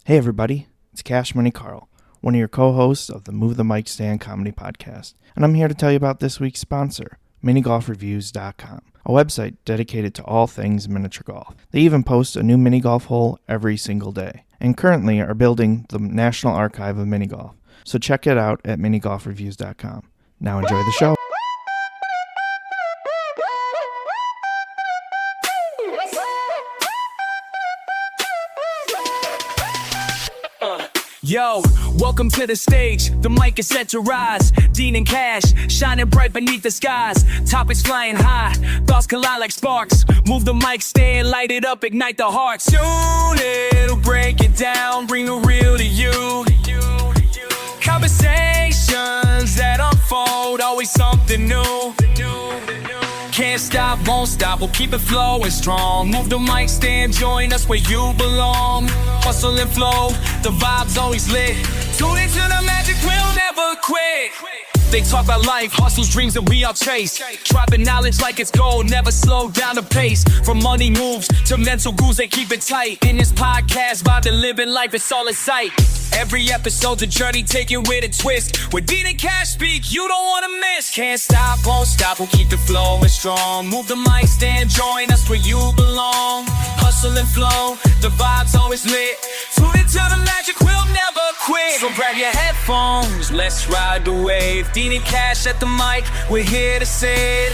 Hey everybody, it's Cash Money Karl, one of your co-hosts of the Move the Mic Stand comedy podcast, and I'm here to tell you about this week's sponsor, minigolfreviews.com, a website dedicated to all things miniature golf. They even post a new mini golf hole every single day, and currently are building the National Archive of Mini Golf, so check it out at minigolfreviews.com. Now enjoy the show. Yo, welcome to the stage. The mic is set to rise. Dean and Cash, shining bright beneath the skies. Topics flying high, thoughts collide like sparks. Move the mic stand, light it up, ignite the hearts. Soon it'll break it down, bring the real to you. Conversations that unfold, always something new. Can't stop, won't stop, we'll keep it flowing strong. Move the mic stand, join us where you belong. Hustle and flow, the vibe's always lit. Tune into the magic, we'll never quit. They talk about life, hustles, dreams that we all chase. Dropping knowledge like it's gold, never slow down the pace. From money moves to mental goals, they keep it tight. In this podcast, about to living life, it's all in sight. Every episode's a journey, taken with a twist. With Dean and Cash speak, you don't wanna miss. Can't stop, won't stop, we'll keep the flow strong. Move the mic stand, join us where you belong. Hustle and flow, the vibe's always lit. Tune into the magic, we'll never quit. So grab your headphones, let's ride the wave. Dean and Cash at the mic, we're here to say it.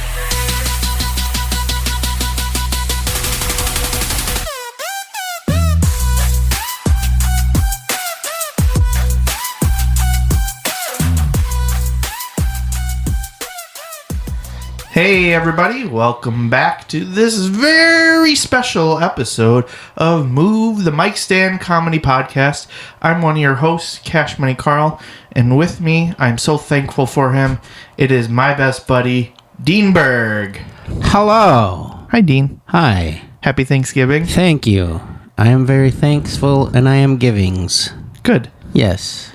Hey everybody, welcome back to this very special episode of Move the Mic Stand Comedy Podcast. I'm one of your hosts, Cash Money Karl, and with me, I'm so thankful for him, it is my best buddy, Dean Berg. Hello. Hi Dean. Hi. Happy Thanksgiving. Thank you. I am very thankful and I am givings. Good. Yes.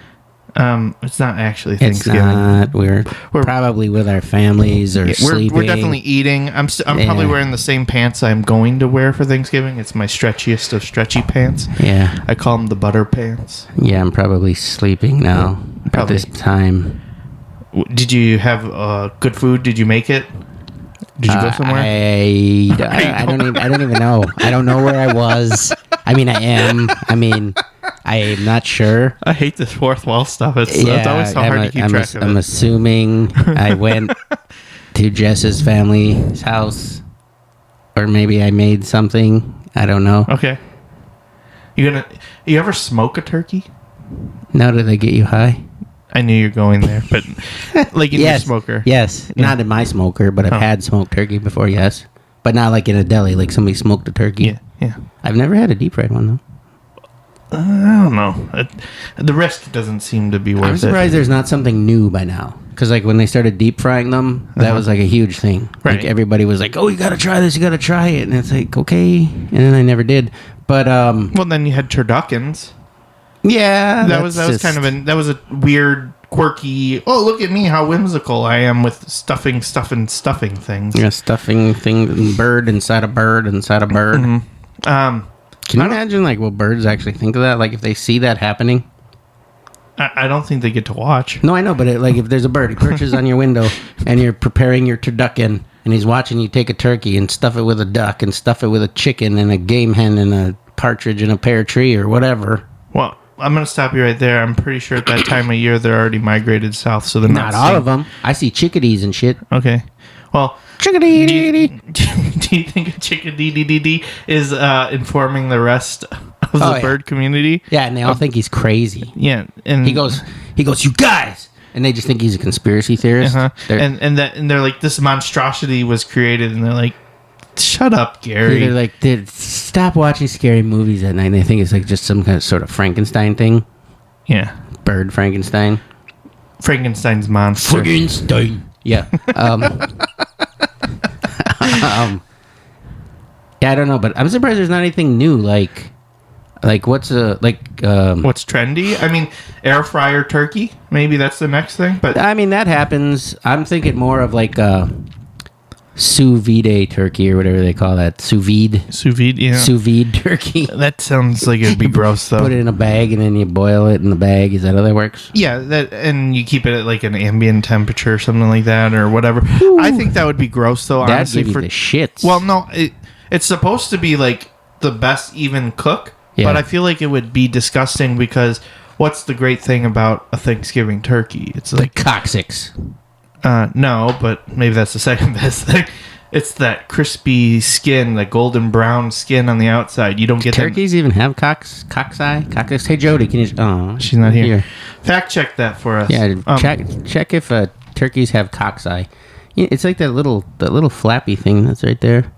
It's not actually Thanksgiving. It's not. We're probably with our families or sleeping. We're definitely eating. I'm probably wearing the same pants I'm going to wear for Thanksgiving. It's my stretchiest of stretchy pants. Yeah. I call them the butter pants. Yeah, I'm probably sleeping now at this time. Did you have good food? Did you make it? Did you go somewhere? I don't even know. I don't know where I was. I am not sure. I hate this fourth wall stuff. It's always so hard to keep track of it. I'm assuming I went to Jess's family's house, or maybe I made something. I don't know. Okay. You ever smoke a turkey? No, did they get you high? I knew you're going there, but like in your smoker. Yes, yeah. Not in my smoker, but I've had smoked turkey before, yes. But not like in a deli, like somebody smoked a turkey. Yeah. I've never had a deep fried one, though. I don't know. The risk doesn't seem to be worth it. I'm surprised there's not something new by now. Because like when they started deep frying them, that was like a huge thing. Right. Like everybody was like, oh, you got to try this, you got to try it. And it's like, okay. And then I never did. But well, then you had turduckens. Yeah. That was a weird, quirky, oh, look at me, how whimsical I am with stuffing things. Yeah, stuffing things, bird inside a bird inside a bird. Mm-hmm. Can you imagine, like, will birds actually think of that? Like, if they see that happening? I don't think they get to watch. No, I know, but if there's a bird, he perches on your window, and you're preparing your turducken, and he's watching you take a turkey and stuff it with a duck, and stuff it with a chicken, and a game hen, and a partridge, and a pear tree, or whatever. Well, I'm going to stop you right there. I'm pretty sure at that time of year, they're already migrated south, so they're not all of them. I see chickadees and shit. Okay. Well... Chickadee. Do you think a chickadee is informing the rest of the bird community? Yeah, and they all think he's crazy. Yeah, and he goes, you guys, and they just think he's a conspiracy theorist. And they're like, this monstrosity was created, and they're like, shut up, Gary. They're like, dude, stop watching scary movies at night. And they think it's like just some kind of sort of Frankenstein thing. Yeah, bird Frankenstein. Frankenstein's monster. Frankenstein. Yeah. Yeah, I don't know, but I'm surprised there's not anything new. Like what's what's trendy? I mean, air fryer turkey. Maybe that's the next thing. But I mean, that happens. I'm thinking more of like sous vide turkey or whatever they call that. Sous vide. Sous vide, yeah. Sous vide turkey. That sounds like it'd be gross, though. Put it in a bag and then you boil it in the bag. Is that how that works? Yeah, and you keep it at like an ambient temperature or something like that or whatever. Ooh. I think that would be gross, though, That'd honestly. give you the shits. Well, no, it's supposed to be like the best even cook, but I feel like it would be disgusting because what's the great thing about a Thanksgiving turkey? It's like coccyx. no, but maybe that's the second best thing. It's that crispy skin, the golden brown skin on the outside. You don't get turkeys even have coccyx? Hey Jody, can you? Oh, she's not here. Fact check that for us. Yeah, check if turkeys have coccyx. Yeah, it's like that little flappy thing that's right there,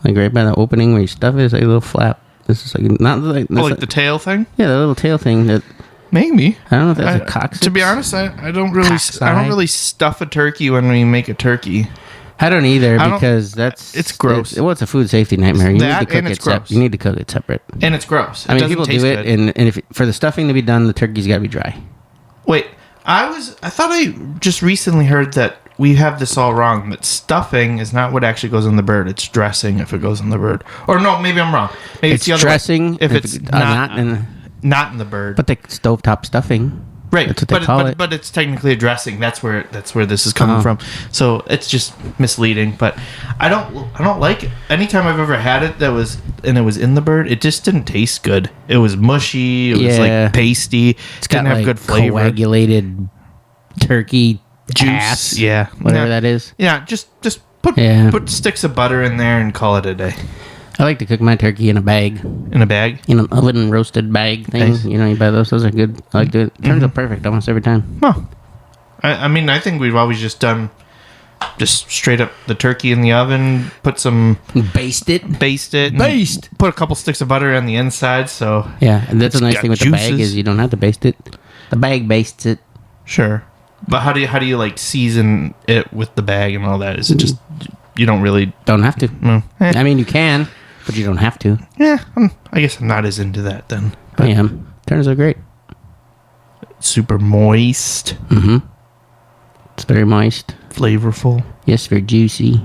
like right by the opening where you stuff it. It's like a little flap. This is like not like the tail thing. Yeah, the little tail thing that. Maybe. I don't know if that's a coccyx. To be honest, I don't really stuff a turkey when we make a turkey. I don't either because it's gross. It's a food safety nightmare. You need to cook it separate. You need to cook it separate. And it's gross. I mean, people do it, and if for the stuffing to be done, the turkey's got to be dry. Wait, I thought I just recently heard that we have this all wrong. That stuffing is not what actually goes on the bird. It's dressing if it goes on the bird. Or no, maybe I'm wrong. Maybe it's the other dressing way. If it's not in the bird. But the stovetop stuffing. Right, that's what they call it. But it's technically a dressing. That's where this is coming from. So it's just misleading. But I don't like it. Anytime I've ever had it it was in the bird, it just didn't taste good. It was mushy. It was like pasty. It's got didn't have good flavor. Coagulated turkey juice. ass, whatever that is. Yeah, just put sticks of butter in there and call it a day. I like to cook my turkey in a bag. In a bag? In an oven roasted bag thing. Nice. You know, you buy those. Those are good. I like to do it. Turns out perfect almost every time. Well, I mean, I think we've always just done just straight up the turkey in the oven, put some... Baste it. Put a couple sticks of butter on the inside, so... Yeah, and that's a nice thing with the bag is you don't have to baste it. The bag bastes it. Sure. But how do you like season it with the bag and all that? Is it just... You don't really... Don't have to. I mean, you can... But you don't have to. Yeah, I guess I'm not as into that then. But I am. Turns out great. Super moist. Mm-hmm. It's very moist. Flavorful. Yes, very juicy.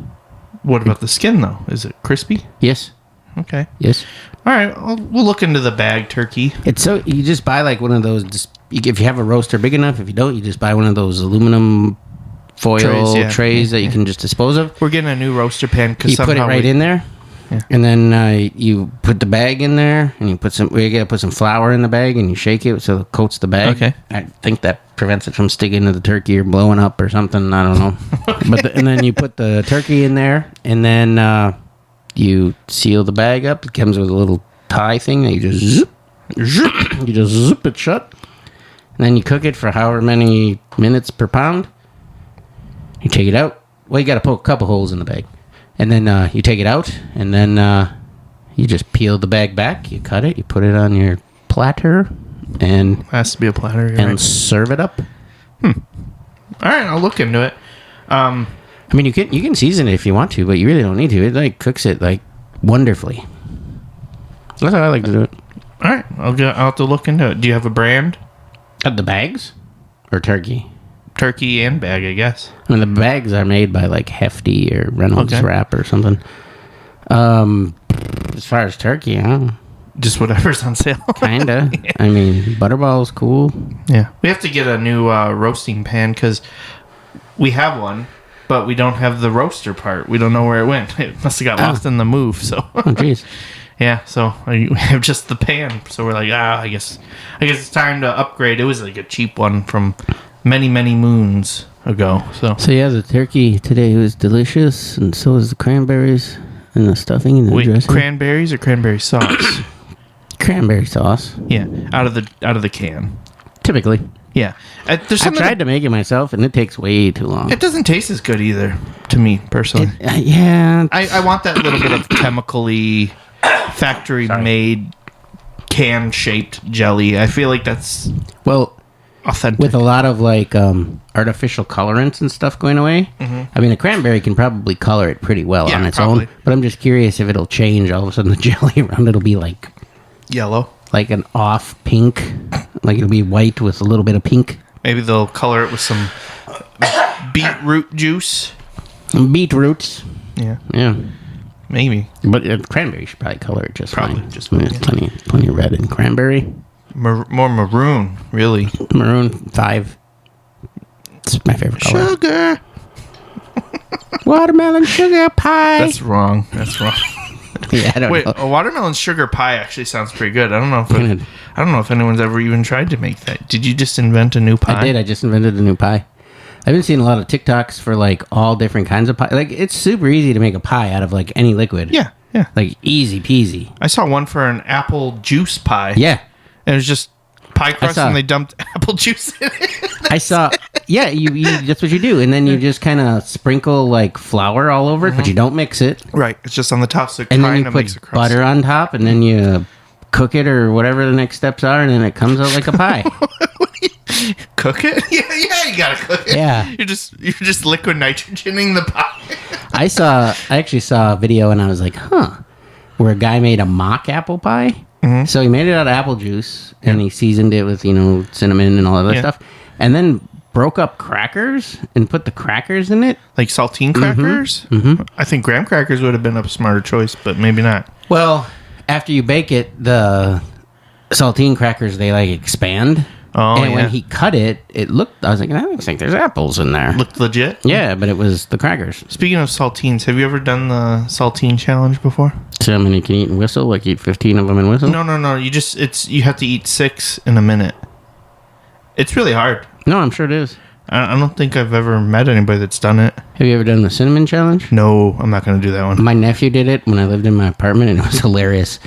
What about the skin, though? Is it crispy? Yes. Okay. Yes. All right, we'll look into the bag turkey. It's so... You just buy like one of those... if you have a roaster big enough, if you don't, you just buy one of those aluminum foil trays that you can just dispose of. We're getting a new roaster pan because you put it right in there. Yeah. And then you put the bag in there, and you gotta put some flour in the bag, and you shake it so it coats the bag. Okay. I think that prevents it from sticking to the turkey or blowing up or something. I don't know. Okay. And then you put the turkey in there, and then you seal the bag up. It comes with a little tie thing that you just zip it shut, and then you cook it for however many minutes per pound. You take it out. Well, you gotta poke a couple holes in the bag. And then you take it out, and then you just peel the bag back. You cut it. You put it on your platter, and has to be a platter, and serve it up. All right, I'll look into it. I mean, you can season it if you want to, but you really don't need to. It like cooks it like wonderfully. That's how I like to do it. All right, I'll have to look into it. Do you have a brand? The bags or turkey? Turkey and bag, I guess. I mean, the bags are made by like Hefty or Reynolds Wrap or something. As far as turkey, I don't know. Just whatever's on sale. Kinda. Yeah. I mean, Butterball's cool. Yeah. We have to get a new roasting pan because we have one, but we don't have the roaster part. We don't know where it went. It must have got lost in the move. So. Oh, jeez. Yeah, so we have just the pan. So we're like, I guess it's time to upgrade. It was like a cheap one from many, many moons ago. So yeah, the turkey today was delicious, and so was the cranberries and the stuffing and the dressing. Cranberries or cranberry sauce? Cranberry sauce. Yeah, out of the can. Typically. Yeah. I tried to make it myself, and it takes way too long. It doesn't taste as good either, to me, personally. Yeah. I want that little bit of chemically factory-made can-shaped jelly. I feel like that's... authentic. With a lot of like artificial colorants and stuff going away. Mm-hmm. I mean, a cranberry can probably color it pretty well on its own. But I'm just curious if it'll change. All of a sudden, the jelly around it'll be like yellow, like an off pink. Like it'll be white with a little bit of pink. Maybe they'll color it with some beetroot juice. Beetroots. Yeah. Yeah. Maybe. But cranberry should probably color it just Probably fine. just fine, There's yeah. plenty of red in cranberry. More maroon, really. Maroon 5. It's my favorite color. Sugar. Watermelon sugar pie. That's wrong. Yeah, I don't Wait, know. a watermelon sugar pie actually sounds pretty good. I don't know if anyone's ever even tried to make that. Did you just invent a new pie? I did. I just invented a new pie. I've been seeing a lot of TikToks for like all different kinds of pie. Like it's super easy to make a pie out of like any liquid. Yeah. Like easy peasy. I saw one for an apple juice pie. Yeah. And it was just pie crust and they dumped apple juice in it. I saw. Yeah, you that's what you do, and then you just kind of sprinkle like flour all over it, but you don't mix it. Right. It's just on the top, so it And then kind you of makes put a crust. butter on top, and then you cook it or whatever the next steps are, and then it comes out like a pie. Cook it? Yeah, you gotta cook it. Yeah. You're just liquid nitrogening the pie. I actually saw a video, and I was like, where a guy made a mock apple pie. Mm-hmm. So he made it out of apple juice, and he seasoned it with cinnamon and all that other stuff, and then broke up crackers and put the crackers in it. Like saltine crackers? Mm-hmm. I think graham crackers would have been a smarter choice, but maybe not. Well, after you bake it, the saltine crackers, they like expand. Oh, and when he cut it, I was like, I don't think there's apples in there. Looked legit? Yeah, but it was the crackers. Speaking of saltines, have you ever done the saltine challenge before? So I mean, you can eat and whistle, like eat 15 of them and whistle? No. You have to eat 6 in a minute. It's really hard. No, I'm sure it is. I don't think I've ever met anybody that's done it. Have you ever done the cinnamon challenge? No, I'm not going to do that one. My nephew did it when I lived in my apartment, and it was hilarious.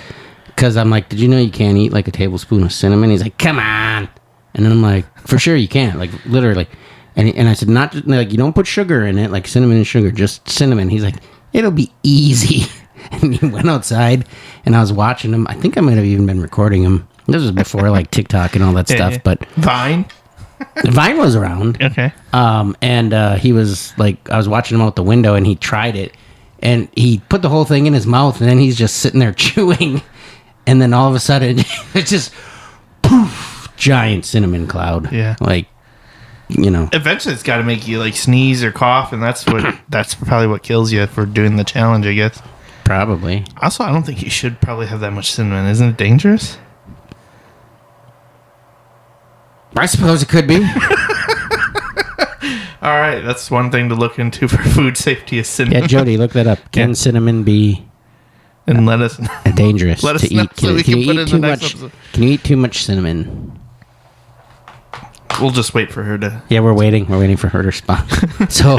Because I'm like, did you know you can't eat like a tablespoon of cinnamon? He's like, come on. And then I'm like, for sure you can't, like literally. And I said, not just, like, you don't put sugar in it, like cinnamon and sugar, just cinnamon. He's like, it'll be easy. And he went outside, and I was watching him. I think I might have even been recording him. This was before like TikTok and all that stuff. Yeah. But Vine? Vine was around. Okay. And he was like, I was watching him out the window, and he tried it, and he put the whole thing in his mouth, and then he's just sitting there chewing, and then all of a sudden it's just poof, giant cinnamon cloud. Yeah. Like, Eventually it's got to make you like sneeze or cough, and that's probably what kills you for doing the challenge, I guess. Probably. Also, I don't think you should probably have that much cinnamon. Isn't it dangerous? I suppose it could be. All right, that's one thing to look into for food safety is cinnamon. Yeah, Jody, look that up. Can cinnamon be And let us know. dangerous Let us to know eat? so we Can can you put it eat in too the next much? episode. Can you eat too much cinnamon? We'll just wait for her to... Yeah, we're waiting. We're waiting for her to respond. So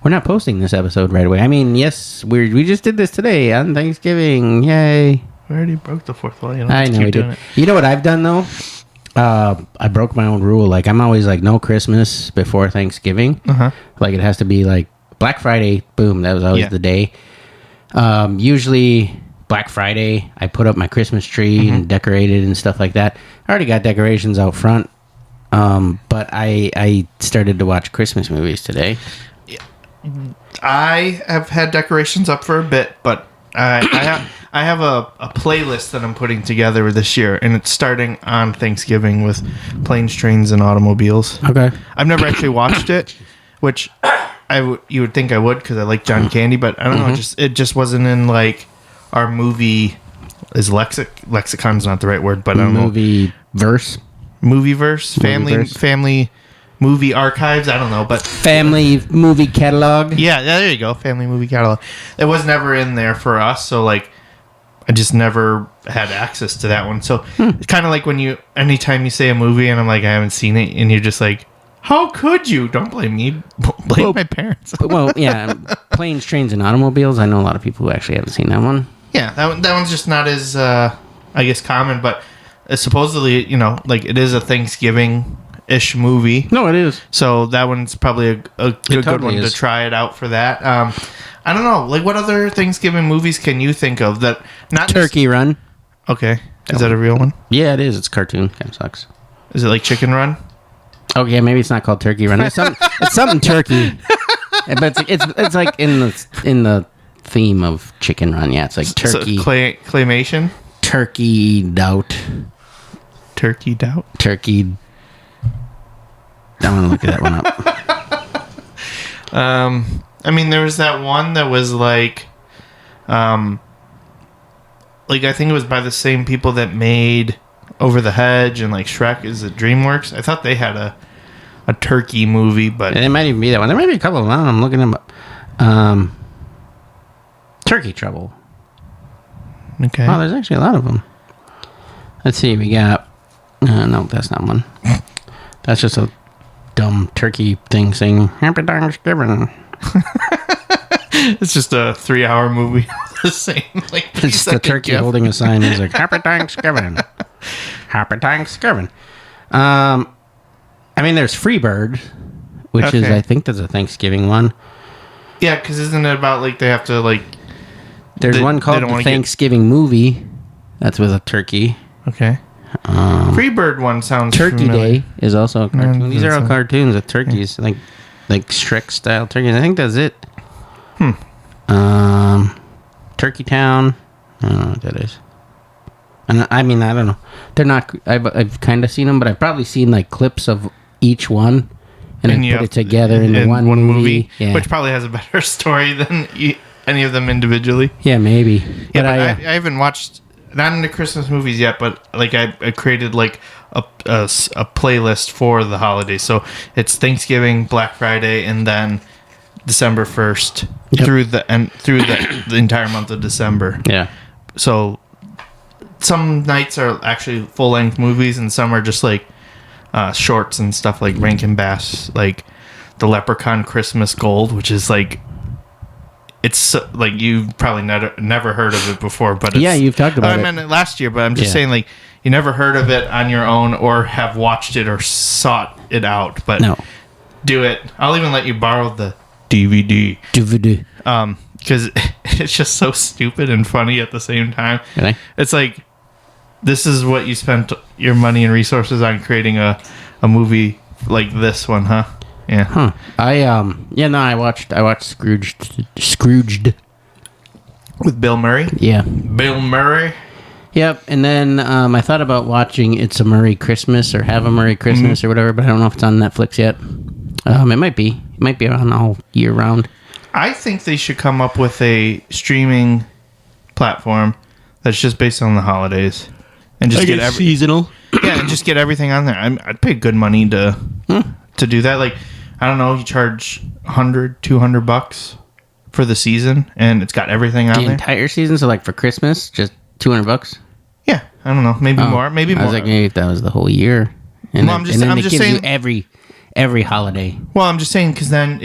we're not posting this episode right away. I mean, yes, we just did this today on Thanksgiving. Yay! We already broke the fourth wall. You don't I have to know keep we doing did. it. You know what I've done though? I broke my own rule. Like I'm always like no Christmas before Thanksgiving. Like it has to be like Black Friday. Boom, that was always the day. Usually Black Friday, I put up my Christmas tree and decorate it and stuff like that. I already got decorations out front, but I started to watch Christmas movies today. I have had decorations up for a bit, but I have a playlist that I'm putting together this year, and it's starting on Thanksgiving with Planes, Trains, and Automobiles. Okay. I've never actually watched it, which you would think I would because I like John Candy, but I don't know. It just wasn't in like our movie. Lexicon's not the right word, but I don't know. Movieverse, family movie archives. I don't know, but Family movie catalog. yeah, there you go. Family movie catalog. It was never in there for us, so like I just never had access to that one. So it's kind of like when anytime you say a movie and I'm like I haven't seen it, and you're just like, how could you? Don't blame me. Blame my parents. Well, yeah, Planes, Trains, and Automobiles. I know a lot of people who actually haven't seen that one. Yeah, that one's just not as I guess common, but supposedly like it is a Thanksgiving-ish movie. No, it is. So that one's probably a good totally one is. to try it out for that. I don't know, like what other Thanksgiving movies can you think of that not Turkey Run. Okay, is that a real one? Yeah, it is. It's a cartoon. Kind of sucks. Is it like Chicken Run? Oh yeah, maybe it's not called Turkey Run. It's something turkey, but it's like in the theme of Chicken Run. Yeah, it's like turkey. So claymation. Turkey doubt. Turkey doubt. Turkey. I want to look that one up. I mean, there was that one that was like I think it was by the same people that made Over the Hedge and like Shrek. Is it DreamWorks? I thought they had a turkey movie, but it might even be that one. There might be a couple of them. I'm looking them up. Turkey Trouble. Okay. Oh, there's actually a lot of them. Let's see. We got. No, that's not one. That's just a dumb turkey thing saying Happy Thanksgiving. It's just a 3-hour movie. The same. Like, It's just a turkey holding a sign. He's like Happy Thanksgiving. Happy Thanksgiving. I mean, there's Freebird, which is, I think, there's a Thanksgiving one. Yeah, because isn't it about like they have to like? There's one called the Thanksgiving Movie. That's with a turkey. Okay. Freebird one sounds Turkey familiar. Day is also a cartoon. These are all so. cartoons with turkeys, like Shrek style turkeys. I think that's it. Turkey Town. I don't know what that is. And I mean, I don't know. They're not. I've kind of seen them, but I've probably seen like clips of each one, and then put it together in one movie. Yeah. Which probably has a better story than any of them individually. Yeah, maybe. Yeah, but I haven't watched. Not into Christmas movies yet, but like I created like a playlist for the holidays. So it's Thanksgiving, Black Friday, and then December 1st through the entire month of December. Yeah. So some nights are actually full length movies, and some are just like shorts and stuff like Rankin Bass, like the Leprechaun Christmas Gold, which is like. It's like you've probably never heard of it before, but it's, you've talked about it. I meant it last year, but I'm just saying like you never heard of it on your own or have watched it or sought it out. But do it. I'll even let you borrow the DVD. Because it's just so stupid and funny at the same time. Really? It's like this is what you spent your money and resources on creating a movie like this one, huh? Yeah. Huh. I watched Scrooged with Bill Murray. Yeah. Bill Murray. Yep. And then I thought about watching It's a Murray Christmas or Have a Murray Christmas or whatever, but I don't know if it's on Netflix yet. It might be. It might be on all year round. I think they should come up with a streaming platform that's just based on the holidays and just get seasonal. Yeah, and just get everything on there. I'd pay good money to do that. Like, I don't know, you charge $100, $200 for the season, and it's got everything on there. The entire season, so like for Christmas, just $200. Yeah, I don't know, maybe more, maybe more. I was like, maybe if that was the whole year, and well, then it gives you every holiday. Well, I'm just saying because then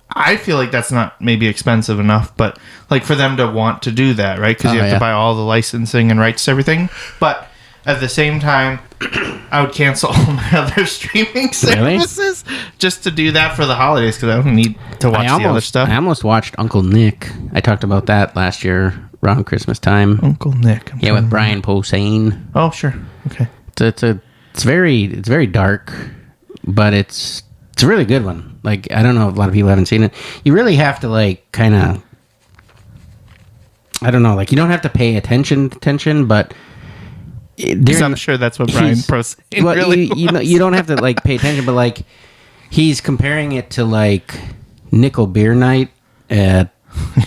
I feel like that's not maybe expensive enough, but like for them to want to do that, right? Because you have to buy all the licensing and rights to everything, but. At the same time, I would cancel all my other streaming services just to do that for the holidays because I don't need to watch the other stuff. I almost watched Uncle Nick. I talked about that last year around Christmas time. Uncle Nick. With Brian Posehn. Oh, sure. Okay. It's very dark, but it's a really good one. Like, I don't know if a lot of people haven't seen it. You really have to like kind of, I don't know, like you don't have to pay attention, but. I'm sure that's what Brian Posehn really was. You don't have to like pay attention, but like he's comparing it to like Nickel Beer Night at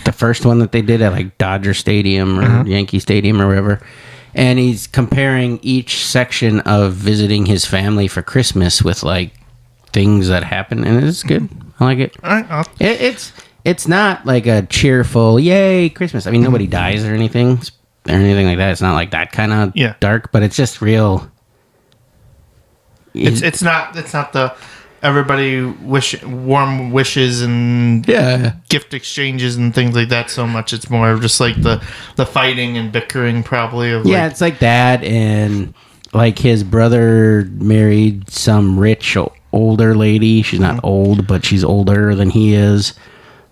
the first one that they did at like Dodger Stadium or Yankee Stadium or wherever, and he's comparing each section of visiting his family for Christmas with like things that happen, and it's good. I like it. All right, it's not like a cheerful yay Christmas. I mean, nobody dies or anything. Or anything like that. It's not like that kind of dark, but it's just real. It's not the everybody warm wishes and gift exchanges and things like that so much. It's more of just like the fighting and bickering probably. It's like that, and like his brother married some rich older lady. She's not old, but she's older than he is.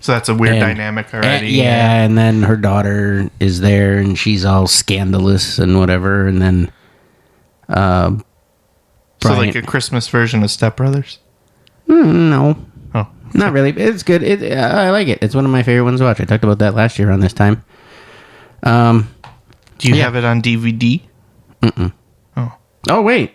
So that's a weird dynamic already. And then her daughter is there, and she's all scandalous and whatever. And then, so like a Christmas version of Step Brothers? No, not really. It's good. I like it. It's one of my favorite ones to watch. I talked about that last year around this time. Do you have it on DVD? Oh wait,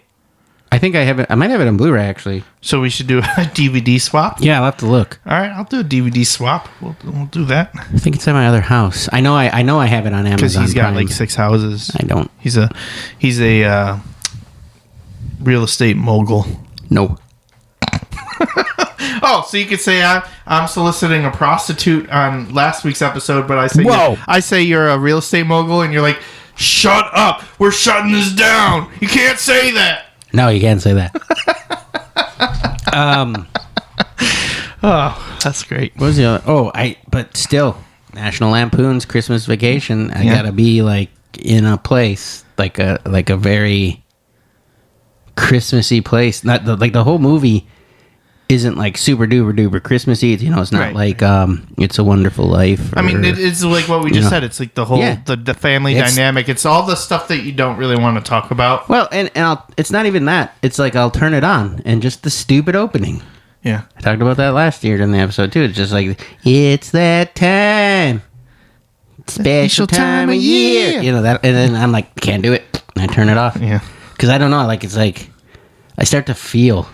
I think I have it. I might have it on Blu-ray actually. So we should do a DVD swap? Yeah, I'll have to look. All right, I'll do a DVD swap. We'll do that. I think it's at my other house. I know I have it on Amazon. Because he's got Prime. like 6 houses. I don't. He's a real estate mogul. No. Oh, so you could say I'm soliciting a prostitute on last week's episode, but I say you're a real estate mogul, and you're like, shut up! We're shutting this down. You can't say that. No, you can't say that. Oh, that's great. What was the other? Oh, but still, National Lampoon's Christmas Vacation. I gotta be like in a place like a very Christmassy place. Not like the whole movie isn't like super duper duper Christmassy. It's not like It's a Wonderful Life. I mean, it's like what we just said. It's like the whole the family dynamic. It's all the stuff that you don't really want to talk about. Well, and it's not even that. It's like I'll turn it on and just the stupid opening. Yeah, I talked about that last year in the episode too. It's just like it's that time, special time of year. That, and then I'm like, can't do it, and I turn it off. Yeah, because I don't know. Like it's like I start to feel.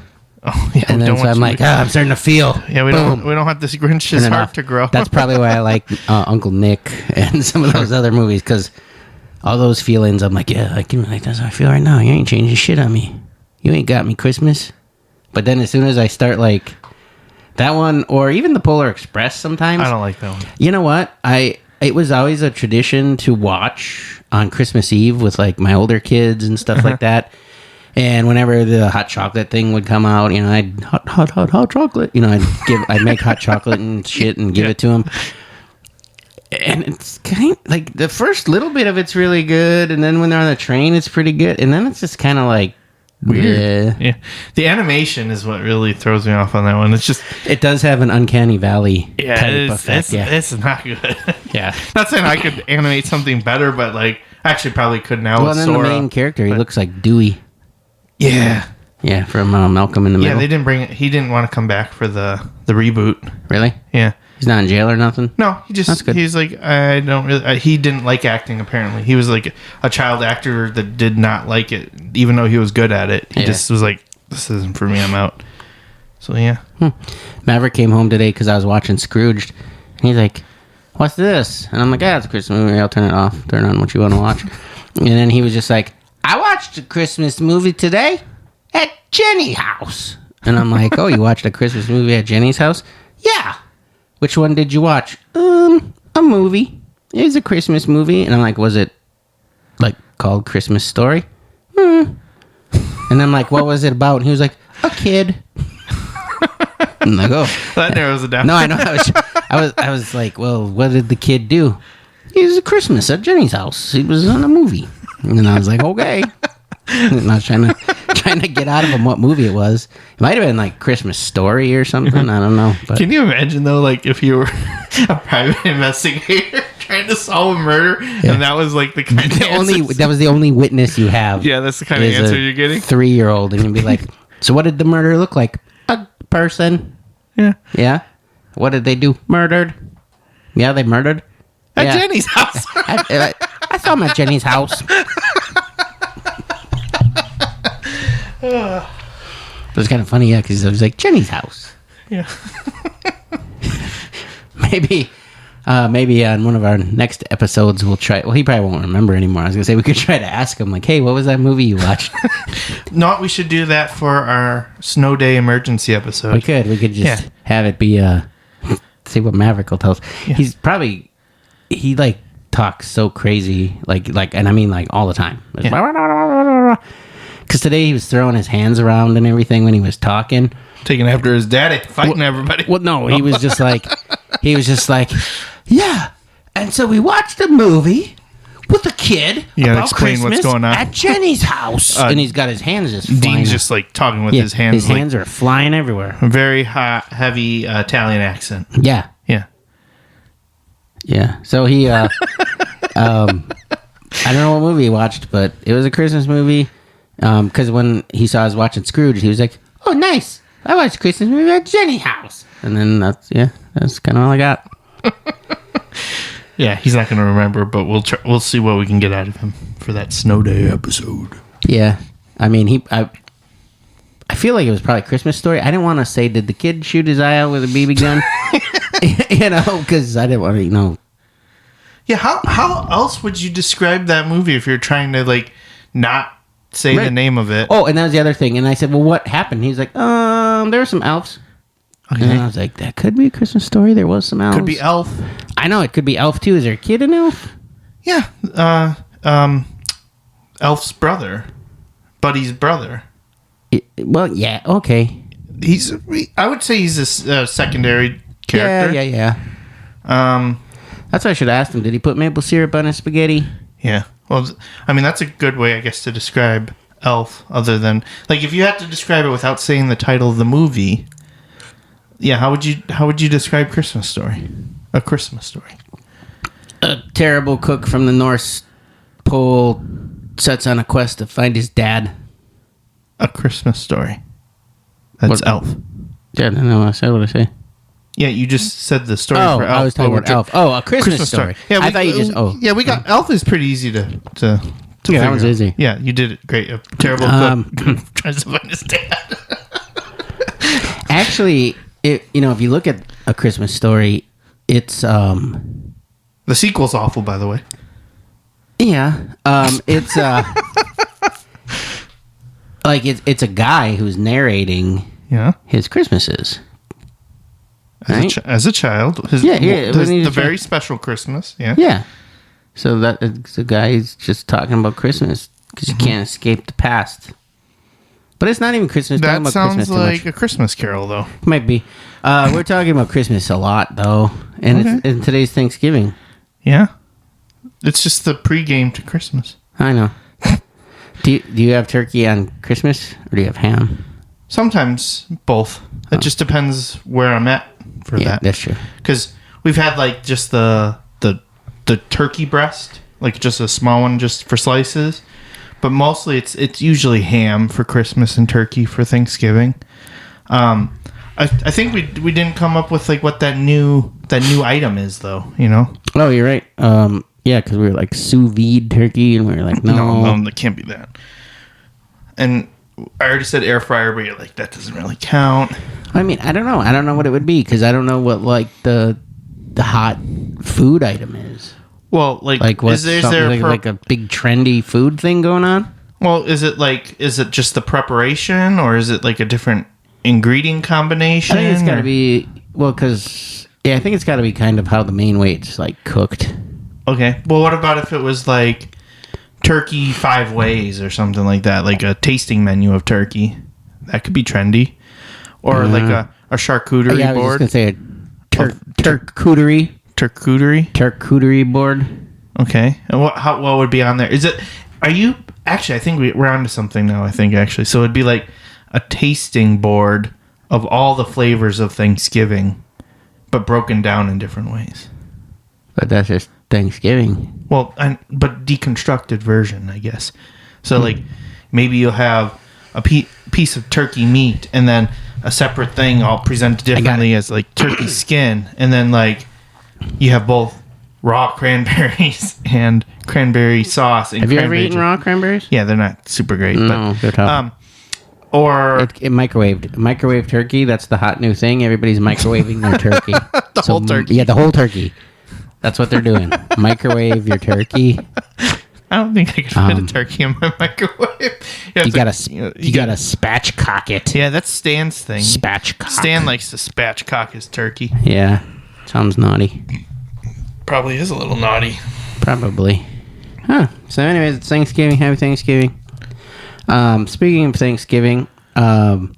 Oh, yeah, and then so I'm like, I'm starting to feel. Yeah, we don't have this Grinch's heart to grow. That's probably why I like Uncle Nick and some of those other movies, because all those feelings, I'm like, that's how I feel right now. You ain't changing shit on me. You ain't got me Christmas. But then as soon as I start like that one, or even the Polar Express, sometimes I don't like that one. You know what? It was always a tradition to watch on Christmas Eve with like my older kids and stuff like that. And whenever the hot chocolate thing would come out, I'd hot chocolate. I'd make hot chocolate and shit and give it to them. And it's kind of like the first little bit of it's really good, and then when they're on the train, it's pretty good, and then it's just kind of like weird. Yeah, the animation is what really throws me off on that one. It's just it does have an uncanny valley type effect. It's not good. Yeah, not saying I could animate something better, but like actually probably could now. Well, and then the main character, he looks like Dewey. Yeah. Yeah, from Malcolm in the Middle. Yeah, they didn't bring it. He didn't want to come back for the reboot. Really? Yeah. He's not in jail or nothing? No, he's like, I don't really, he didn't like acting apparently. He was like a child actor that did not like it, even though he was good at it. He just was like, this isn't for me, I'm out. So yeah. Maverick came home today because I was watching Scrooged. And he's like, what's this? And I'm like, it's a Christmas movie. I'll turn it off. Turn on what you want to watch. And then he was just like, I watched a Christmas movie today at Jenny's house. And I'm like, oh, you watched a Christmas movie at Jenny's house? Yeah. Which one did you watch? A movie. It was a Christmas movie. And I'm like, was it like called Christmas Story? And I'm like, what was it about? And he was like, a kid. I'm like, oh. That narrows it down. No, I know. I was like, well, what did the kid do? It was a Christmas at Jenny's house. He was in a movie. And I was like, okay. And I was trying to get out of him what movie it was. It might have been like Christmas Story or something. I don't know. But. Can you imagine though, like if you were a private investigator trying to solve a murder, and that was like the kind of that was the only witness you have. Yeah, that's the kind of answer you're getting. 3-year-old, and you'd be like, so what did the murder look like? A person. Yeah. Yeah. What did they do? Murdered. Yeah, they murdered. At Jenny's house. I saw him at Jenny's house. But it's kind of funny, because I was like, Jenny's house. Yeah. Maybe on one of our next episodes we'll try. Well, he probably won't remember anymore. I was gonna say we could try to ask him, like, hey, what was that movie you watched? No, we should do that for our snow day emergency episode. We could just have it be see what Maverick will tell us. Yeah. He like talks so crazy, like, and I mean like all the time. Because today he was throwing his hands around and everything when he was talking, taking after his daddy, fighting everybody. Well, no, he was just like, yeah. And so we watched a movie with a kid about explain Christmas what's going on at Jenny's house, and he's got his hands just flying. Dean's just like talking with his hands. His hands are flying everywhere. Very hot, heavy Italian accent. Yeah. Yeah. So he, I don't know what movie he watched, but it was a Christmas movie. Because when he saw us watching Scrooge, he was like, "Oh, nice! I watched a Christmas movie at Jenny's house." And then that's kind of all I got. Yeah, he's not going to remember, but we'll see what we can get out of him for that snow day episode. Yeah, I mean I feel like it was probably Christmas Story. I didn't want to say, did the kid shoot his eye out with a BB gun? Because I didn't want to, Yeah, how else would you describe that movie if you're trying to, like, not say the name of it? Oh, and that was the other thing. And I said, well, what happened? He's like, there were some elves. Okay. And I was like, that could be a Christmas Story. There was some elves. Could be Elf. I know, it could be Elf, too. Is there a kid in Elf? Yeah. Elf's brother. Buddy's brother. Well, yeah, okay. I would say he's a secondary character. Yeah. That's what I should have asked him. Did he put maple syrup on his spaghetti? Yeah. Well, I mean, that's a good way, I guess, to describe Elf, other than, like, if you had to describe it without saying the title of the movie, yeah, how would you describe Christmas Story? A Christmas Story. A terrible cook from the North Pole sets on a quest to find his dad. A Christmas Story. That's Elf. Yeah, no, I said what I say. Yeah, you just said the story for Elf. I was talking about Elf. Oh, A Christmas Story. Yeah, I thought you just... Yeah, we got... Elf is pretty easy to yeah, that was easy. Yeah, you did it great. A terrible cook tries to find his dad. Actually, if you look at A Christmas Story, it's... The sequel's awful, by the way. Yeah. It's... like, it's a guy who's narrating his Christmases. Right? As a child. The very special Christmas. Yeah. Yeah. So the guy's just talking about Christmas because you can't escape the past. But it's not even Christmas. That sounds like a Christmas Carol, though. Might be. We're talking about Christmas a lot, though. And it's today's Thanksgiving. Yeah. It's just the pregame to Christmas. I know. Do you have turkey on Christmas or do you have ham? Sometimes both. It just depends where I'm at for that. Yeah, that's true. Because we've had like just the turkey breast, like just a small one just for slices. But mostly it's usually ham for Christmas and turkey for Thanksgiving. I think we didn't come up with like what that new item is though, Oh, you're right. Yeah, because we were like sous vide turkey, and we were like, no, that can't be that. And I already said air fryer, but you're like, that doesn't really count. I mean, I don't know. I don't know what it would be because I don't know what like the hot food item is. Well, like what, is there like a big trendy food thing going on? Well, is it just the preparation, or is it like a different ingredient combination? I think it's got to be I think it's got to be kind of how the main weight's like cooked. Okay. Well, what about if it was like turkey 5 ways or something like that, like a tasting menu of turkey? That could be trendy. Or like a charcuterie board. I was just going to say a charcuterie board. Okay. And what would be on there? I think we're onto something now, actually. So it'd be like a tasting board of all the flavors of Thanksgiving, but broken down in different ways. But that's just Thanksgiving. Well, but deconstructed version, I guess. So, like, maybe you'll have a piece of turkey meat and then a separate thing all presented differently as, like, turkey skin. And then, like, you have both raw cranberries and cranberry sauce. And have you ever eaten raw cranberries? Yeah, they're not super great. No, they're tough. Microwave turkey, that's the hot new thing. Everybody's microwaving their turkey. Whole turkey. Yeah, the whole turkey. That's what they're doing. Microwave your turkey. I don't think I could fit a turkey in my microwave. You gotta spatchcock it. Yeah, that's Stan's thing. Spatchcock. Stan likes to spatchcock his turkey. Yeah, sounds naughty. Probably is a little naughty. Probably. Huh. So anyways, it's Thanksgiving. Happy Thanksgiving. Speaking of Thanksgiving, I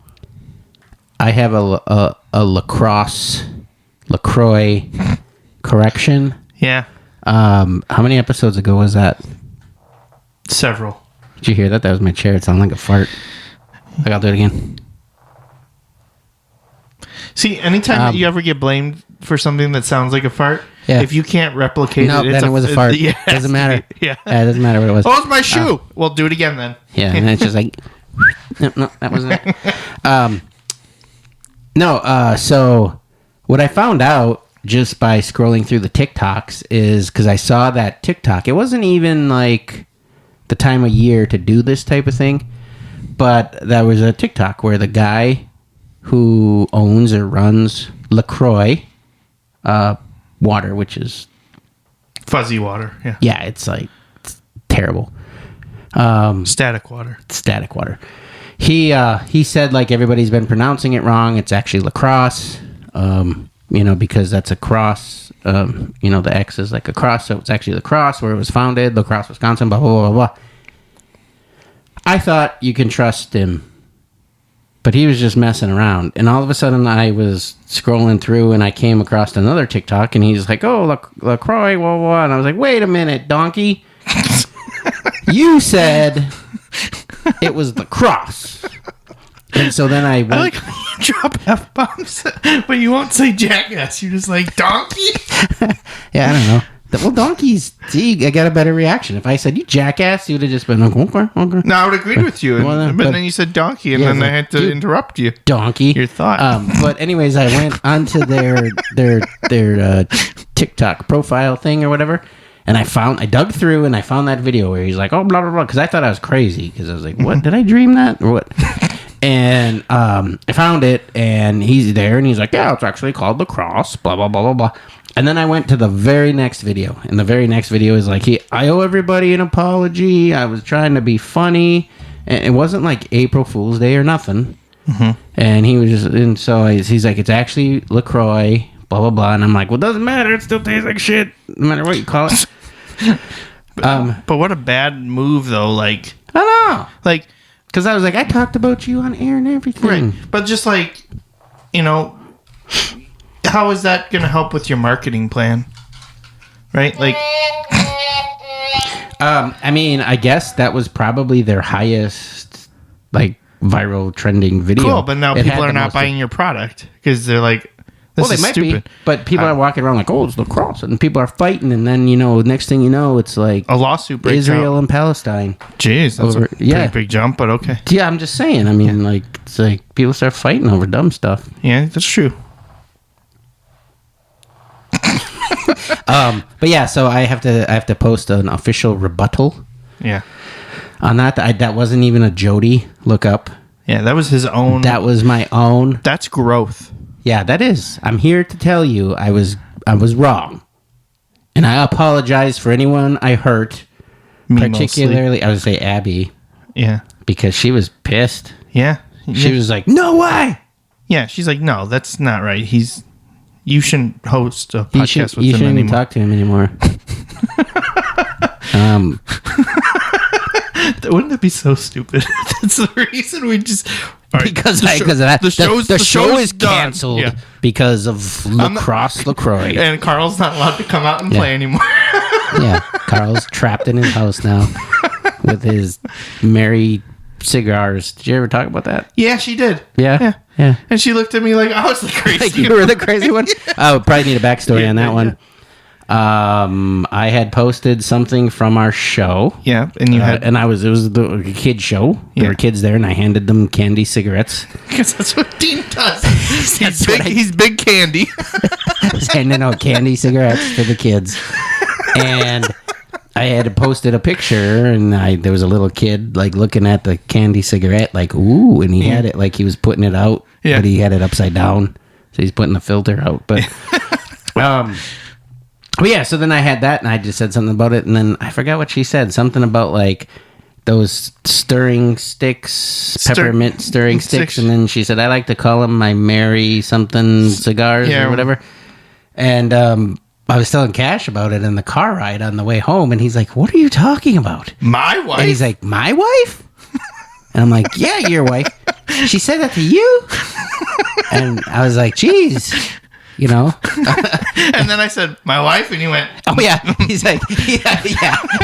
have a LaCroix correction. Yeah. How many episodes ago was that? Several. Did you hear that? That was my chair. It sounded like a fart. I'll do it again. See, anytime you ever get blamed for something that sounds like a fart, if you can't replicate then it was a fart. It doesn't matter. Yeah. It doesn't matter what it was. Oh, it's my shoe. Well, do it again then. Yeah, and it's just like... No, that wasn't it. So what I found out just by scrolling through the TikToks is because I saw that TikTok. It wasn't even like the time of year to do this type of thing, But there was a TikTok where the guy who owns or runs LaCroix water, which is fuzzy water. Yeah. Yeah, it's terrible. Static water. He said like everybody's been pronouncing it wrong. It's actually lacrosse. Because that's a cross. The X is like a cross, so it's actually lacrosse where it was founded, La Crosse, Wisconsin. Blah blah blah blah. I thought you can trust him, but he was just messing around. And all of a sudden, I was scrolling through, and I came across another TikTok, and he's like, "Oh, LaCroix, blah blah," and I was like, "Wait a minute, donkey! You said it was lacrosse." And so then I went... I like how you drop F-bombs, but you won't say jackass. You're just like, donkey? Yeah, I don't know. Well, donkeys, see, I got a better reaction. If I said, you jackass, you would have just been like, okay. No, I would have agreed with you. But then you said donkey, and then I had to interrupt you. Donkey. Your thought. But anyways, I went onto their TikTok profile thing or whatever, and I dug through, and I found that video where he's like, oh, blah, blah, blah, because I thought I was crazy, because I was like, what? Did I dream that? Or what? And I found it, and he's there, and he's like, yeah, it's actually called lacrosse, blah, blah, blah, blah, blah. And then I went to the very next video, and the very next video is like, I owe everybody an apology. I was trying to be funny, and it wasn't like April Fool's Day or nothing. Mm-hmm. And he was just, and so he's like, it's actually LaCroix, blah, blah, blah. And I'm like, well, doesn't matter. It still tastes like shit, no matter what you call it. But what a bad move, though. Like, I don't know. Like, because I was like, I talked about you on air and everything. Right. But just like, how is that going to help with your marketing plan? Right? Like, I guess that was probably their highest, like, viral trending video. Cool, but now people are not buying your product because they're like, this is stupid. Be, but people are walking around like, oh, it's lacrosse, and people are fighting, and then, next thing you know, it's like a lawsuit breaks Israel out. And Palestine. Jeez, that's a pretty big jump, but okay. Yeah, I'm just saying. It's like people start fighting over dumb stuff. Yeah, that's true. But yeah, so I have to post an official rebuttal. Yeah. On that, that wasn't even a Jody look up. Yeah, that was his own. That was my own. That's growth. Yeah, that is. I'm here to tell you I was wrong. And I apologize for anyone I hurt. Me particularly, mostly. I would say Abby. Yeah. Because she was pissed. Yeah. She was like, no way! Yeah, she's like, no, that's not right. You shouldn't host a podcast with him anymore. You shouldn't even talk to him anymore. Wouldn't that be so stupid? That's the reason we just... Right, because of that. The show is canceled because of LaCroix. And Karl's not allowed to come out and play anymore. Yeah, Karl's trapped in his house now with his merry cigars. Did you ever talk about that? Yeah, she did. Yeah. And she looked at me like I was the crazy one. You were the crazy one? Oh, probably need a backstory on that one. I had posted something from our show. Yeah, and you had, and it was the kid show. There were kids there, and I handed them candy cigarettes. Because that's what Dean does. He's big candy. I was handing out candy cigarettes to the kids, and I had posted a picture, and there was a little kid like looking at the candy cigarette, like ooh, and he had it like he was putting it out, but he had it upside down, so he's putting the filter out, but But yeah, so then I had that, and I just said something about it, and then I forgot what she said. Something about, like, those stirring sticks, peppermint stirring sticks, and then she said, I like to call them my Mary something cigars or whatever. And I was telling Cash about it in the car ride on the way home, and he's like, what are you talking about? My wife? And he's like, my wife? And I'm like, yeah, your wife. She said that to you? And I was like, geez. And then I said, my wife, and he went, oh yeah. He's like, yeah,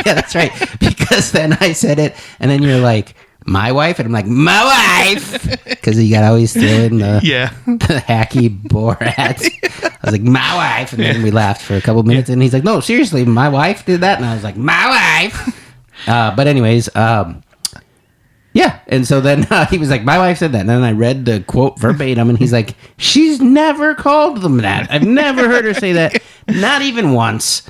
that's right. Because then I said it, and then you're like, my wife, and I'm like, my wife, because you got always throw in the hacky Borat. I was like, my wife, and then we laughed for a couple minutes, and he's like, no, seriously, my wife did that, and I was like, my wife. But anyways, yeah, and so then he was like, my wife said that, and then I read the quote verbatim, and he's like, she's never called them that. I've never heard her say that, not even once.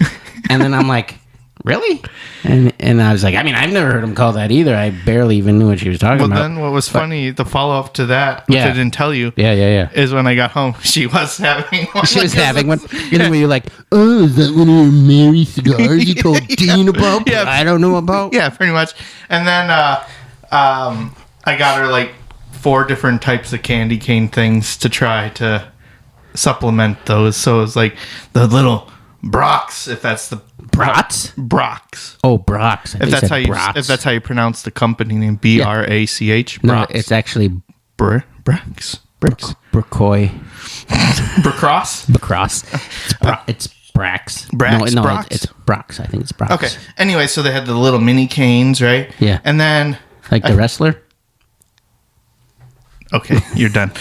And then I'm like, really? And I was like, I mean, I've never heard him call that either. I barely even knew what she was talking about. Well, then what was funny, the follow-up to that, which I didn't tell you, is when I got home, she was having one. She was having one? And then you're like, oh, is that one of your Mary cigars you told Dean about? Yeah. I don't know about? Yeah, pretty much. And then I got her like 4 different types of candy cane things to try to supplement those. So it was like the little Brock's, if that's the Brock's. Oh, Brock's. If that's how you pronounce the company name, BRACH. No, it's actually Brock's. Bracroy. Bracross. It's Brax. Brax. It's Brock's. I think it's Brock's. Okay. Anyway, so they had the little mini canes, right? Yeah. And then like the wrestler. Okay, you're done.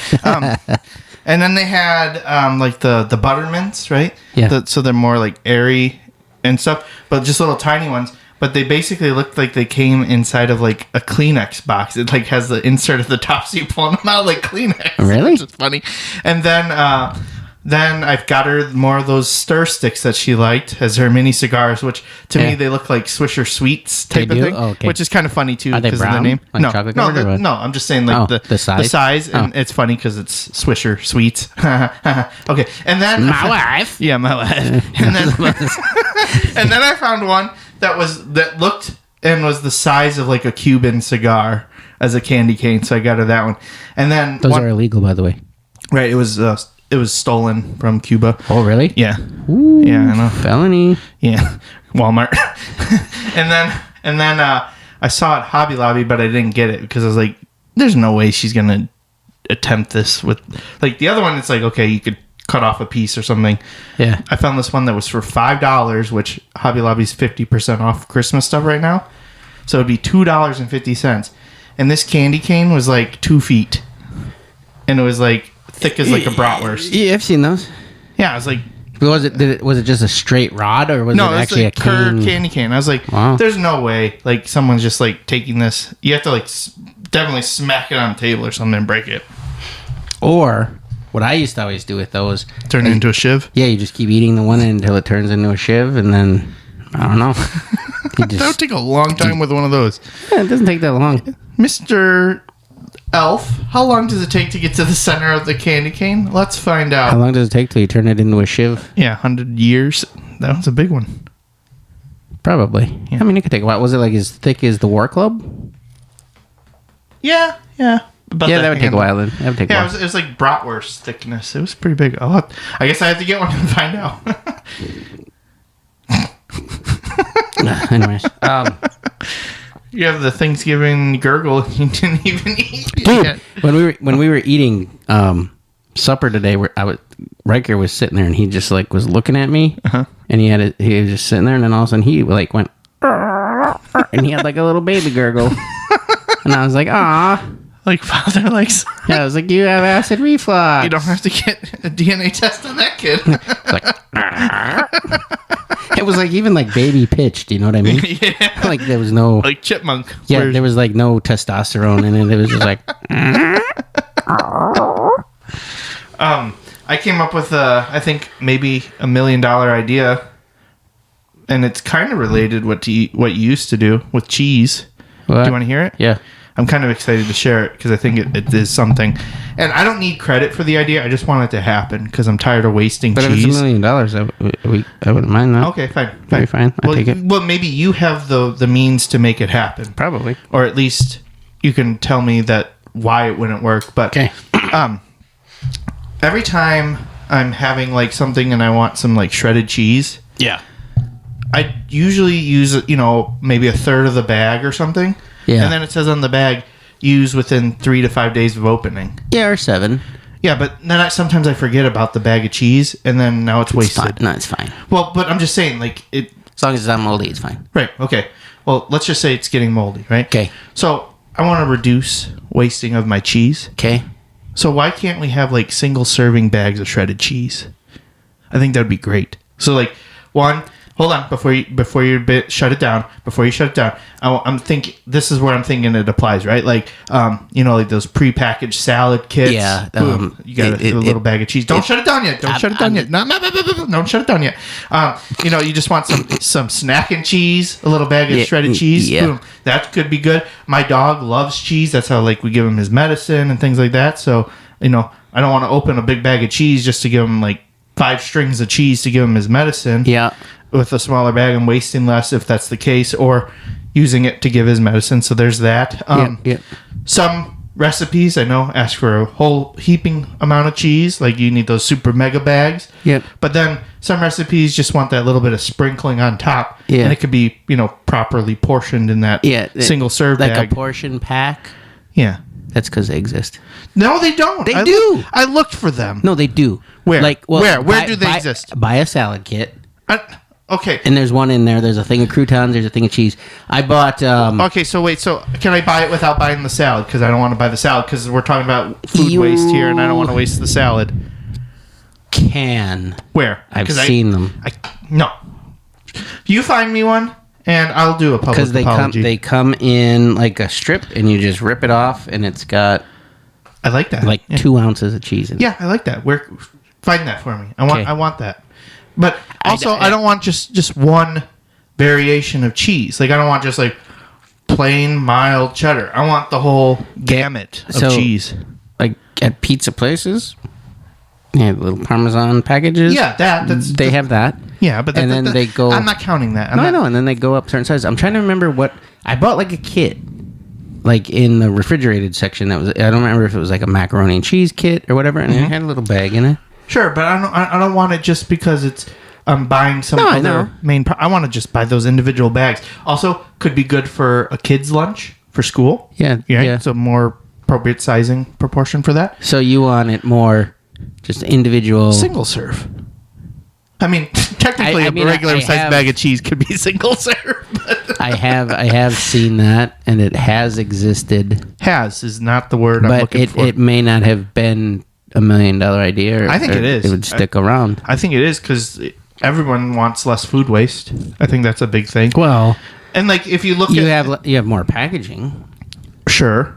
And then they had like the buttermints, right? Yeah. So they're more like airy and stuff, but just little tiny ones. But they basically looked like they came inside of like a Kleenex box. It like has the insert at the top, so you pull them out like Kleenex. Really? Which is funny. And then I've got her more of those stir sticks that she liked as her mini cigars, which to me they look like Swisher Sweets type of thing, which is kind of funny too. Are they brown? Of the name. Like chocolate covered? No, I'm just saying like the size, and it's funny because it's Swisher Sweets. Okay, and then my wife. Yeah, my wife. And then and then I found one that looked and was the size of like a Cuban cigar as a candy cane, so I got her that one. And then those are illegal, by the way. Right, it was stolen from Cuba. Oh, really? Yeah. Ooh, yeah, I know. Felony. Yeah, Walmart. and then I saw it Hobby Lobby, but I didn't get it because I was like, "There's no way she's gonna attempt this with like the other one." It's like, okay, you could cut off a piece or something. Yeah. I found this one that was for $5, which Hobby Lobby's 50% off Christmas stuff right now, so it'd be $2.50. And this candy cane was like 2 feet, and it was like thick as like a bratwurst. Yeah, I've seen those. Yeah, I was like, was it just a straight rod, or was it actually like a cane? Candy cane? I was like, wow. There's no way like someone's just like taking this. You have to like definitely smack it on the table or something and break it. Or what I used to always do with those, turn it into a shiv. Yeah, you just keep eating the one until it turns into a shiv, and then I don't know. That would take a long time with one of those. Yeah, it doesn't take that long. Mr. Elf, how long does it take to get to the center of the candy cane? Let's find out. How long does it take till you turn it into a shiv? Yeah, 100 years. That was a big one. Probably. Yeah. I mean, it could take a while. Was it like as thick as the War Club? Yeah. That would take a while then. That would take a while. It was like bratwurst thickness. It was pretty big. I guess I have to get one and find out. Anyways. You have the Thanksgiving gurgle you didn't even eat yet. When we were eating supper today, Riker was sitting there and he just like was looking at me, and he was just sitting there, and then all of a sudden he like went, and he had like a little baby gurgle, and I was like, ah, like father likes. Yeah, I was like, you have acid reflux. You don't have to get a DNA test on that kid. It was like even like baby pitched, you know what I mean? Yeah. Like there was no like chipmunk. Yeah, there was like no testosterone in it. It was just like I came up with I think maybe $1 million idea, and it's kind of related what you used to do with cheese. What? Do you want to hear it? Yeah. I'm kind of excited to share it because I think it is something. And I don't need credit for the idea. I just want it to happen because I'm tired of wasting cheese. But if it's $1 million, I wouldn't mind that. Okay, fine. Very fine. I'll take it. Well, maybe you have the means to make it happen. Probably. Or at least you can tell me why it wouldn't work. But okay. Every time I'm having like something and I want some like shredded cheese. Yeah. I usually use, maybe a third of the bag or something. Yeah. And then it says on the bag, use within 3 to 5 days of opening. Yeah, or 7. Yeah, but then sometimes I forget about the bag of cheese, and then now it's wasted. Fine. No, it's fine. Well, but I'm just saying, like it. As long as it's not moldy, it's fine. Right. Okay. Well, let's just say it's getting moldy, right? Okay. So I want to reduce wasting of my cheese. Okay. So why can't we have like single serving bags of shredded cheese? I think that would be great. So like one. hold on before you shut it down. Before you shut it down, I'm thinking this is where I'm thinking it applies, right? Like, like those prepackaged salad kits. Yeah, Boom. You got a little bag of cheese. Don't shut it down yet. Don't shut it down yet. No, don't shut it down yet. You just want some snack and cheese, a little bag of shredded cheese. Yeah. Boom. That could be good. My dog loves cheese. That's how we give him his medicine and things like that. So I don't want to open a big bag of cheese just to give him 5 strings of cheese to give him his medicine. Yeah. With a smaller bag, I'm wasting less if that's the case, or using it to give his medicine. So there's that. Some recipes I know ask for a whole heaping amount of cheese, like you need those super mega bags. Yep. But then some recipes just want that little bit of sprinkling on top. Yeah. And it could be properly portioned in that single serve bag. Like a portion pack. Yeah. That's because they exist. No, they don't. They do. I looked for them. No, they do. Where? Where do they exist? Buy a salad kit. Okay. And there's one in there. There's a thing of croutons. There's a thing of cheese. I bought... okay, so wait. So can I buy it without buying the salad? Because I don't want to buy the salad because we're talking about food waste here, and I don't want to waste the salad. Can. Where? I've seen them. No. You find me one, and I'll do a public apology. They come in like a strip, and you just rip it off, and it's got... I like that. 2 ounces of cheese in it. Yeah, I like that. Find that for me. I want that. But also, I don't want just one variation of cheese. I don't want just plain mild cheddar. I want the whole gamut of cheese. Like at pizza places, little Parmesan packages. Yeah, they have that. Yeah, but then they go. I'm not counting that. I know. And then they go up certain sizes. I'm trying to remember what I bought. A kit, in the refrigerated section. I don't remember if it was a macaroni and cheese kit or whatever, and it had a little bag in it. Sure, but I don't want it just because I'm buying some other main. I want to just buy those individual bags. Also, could be good for a kid's lunch for school. Yeah. So more appropriate sizing proportion for that. So you want it more just individual single serve. I mean, technically, a regular size bag of cheese could be single serve. But I have seen that, and it has existed. Has is not the word I'm looking for. But it may not have been $1 million idea. I think it is. It would stick around. I think it is because everyone wants less food waste. I think that's a big thing. Well, and if you look you have more packaging. Sure,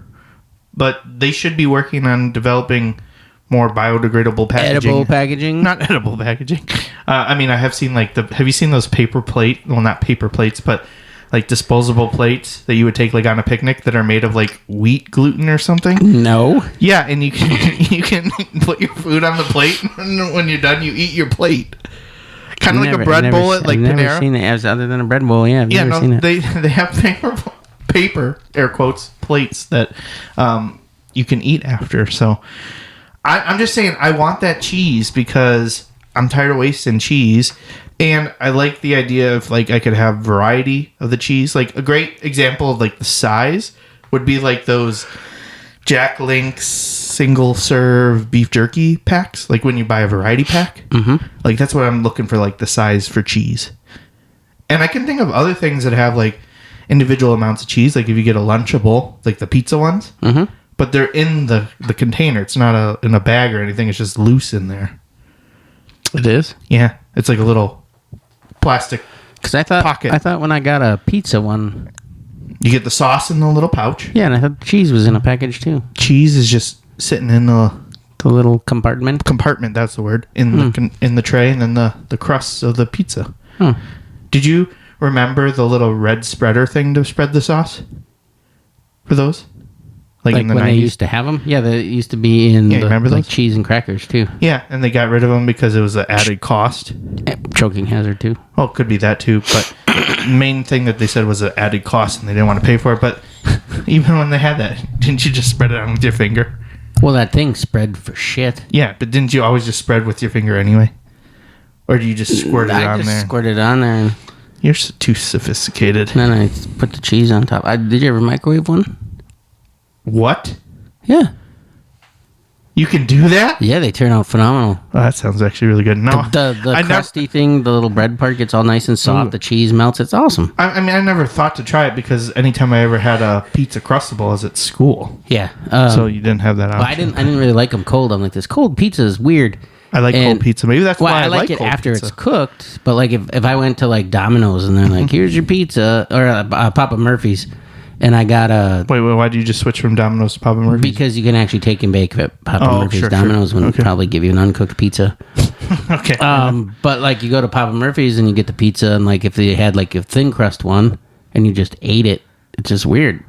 but they should be working on developing more biodegradable packaging. Edible packaging? Not edible packaging. I have seen have you seen those paper plate? Well, not paper plates, but disposable plates that you would take on a picnic that are made of wheat gluten or something? No. Yeah, and you can put your food on the plate, and when you're done, you eat your plate. Kind of like a bread bowl at Panera. I've never seen it as other than a bread bowl. Yeah, I've never seen it. They have paper air quotes plates that you can eat after. So I'm just saying I want that cheese because I'm tired of wasting cheese. And I like the idea of I could have variety of the cheese. A great example of the size would be those Jack Link's single serve beef jerky packs. When you buy a variety pack. Mm-hmm. That's what I'm looking for. The size for cheese. And I can think of other things that have individual amounts of cheese. If you get a Lunchable, the pizza ones. Mm-hmm. But they're in the container. It's not in a bag or anything. It's just loose in there. It is? Yeah. It's a little plastic pocket. I thought when I got a pizza one, you get the sauce in the little pouch. Yeah, and I thought cheese was in a package too. Cheese is just sitting in the little compartment. That's the word in the tray, and then the crusts of the pizza. Hmm. Did you remember the little red spreader thing to spread the sauce for those? In the when 90s? They used to have them? Yeah, they used to be in remember those? cheese and crackers too. Yeah, and they got rid of them because it was an added cost. Choking hazard too. Oh, it could be that too, but the main thing that they said was an added cost and they didn't want to pay for it. But even when they had that, didn't you just spread it on with your finger? Well, that thing spread for shit. Yeah, but didn't you always just spread with your finger anyway? Or do you just squirt it on there? I just squirt it on there. And you're too sophisticated. Then I put the cheese on top. Did you ever microwave one? What? Yeah. You can do that? Yeah, they turn out phenomenal. Oh, that sounds actually really good. No, the crusty thing, the little bread part gets all nice and soft. Ooh. The cheese melts. It's awesome. I never thought to try it because anytime I ever had a pizza crustable is at school. Yeah. So you didn't have that option. Well, I didn't really like them cold. I'm like, this cold pizza is weird. I like cold pizza. Maybe that's why I like it cold after pizza. it's cooked. But like if I went to like Domino's and they're like, here's your pizza, or Papa Murphy's, and I got a... Wait, why did you just switch from Domino's to Papa Murphy's? Because you can actually take and bake at Papa Murphy's. Sure, Domino's sure. would probably give you an uncooked pizza. Okay. But like you go to Papa Murphy's and you get the pizza, and like if they had like a thin crust one and you just ate it, it's just weird.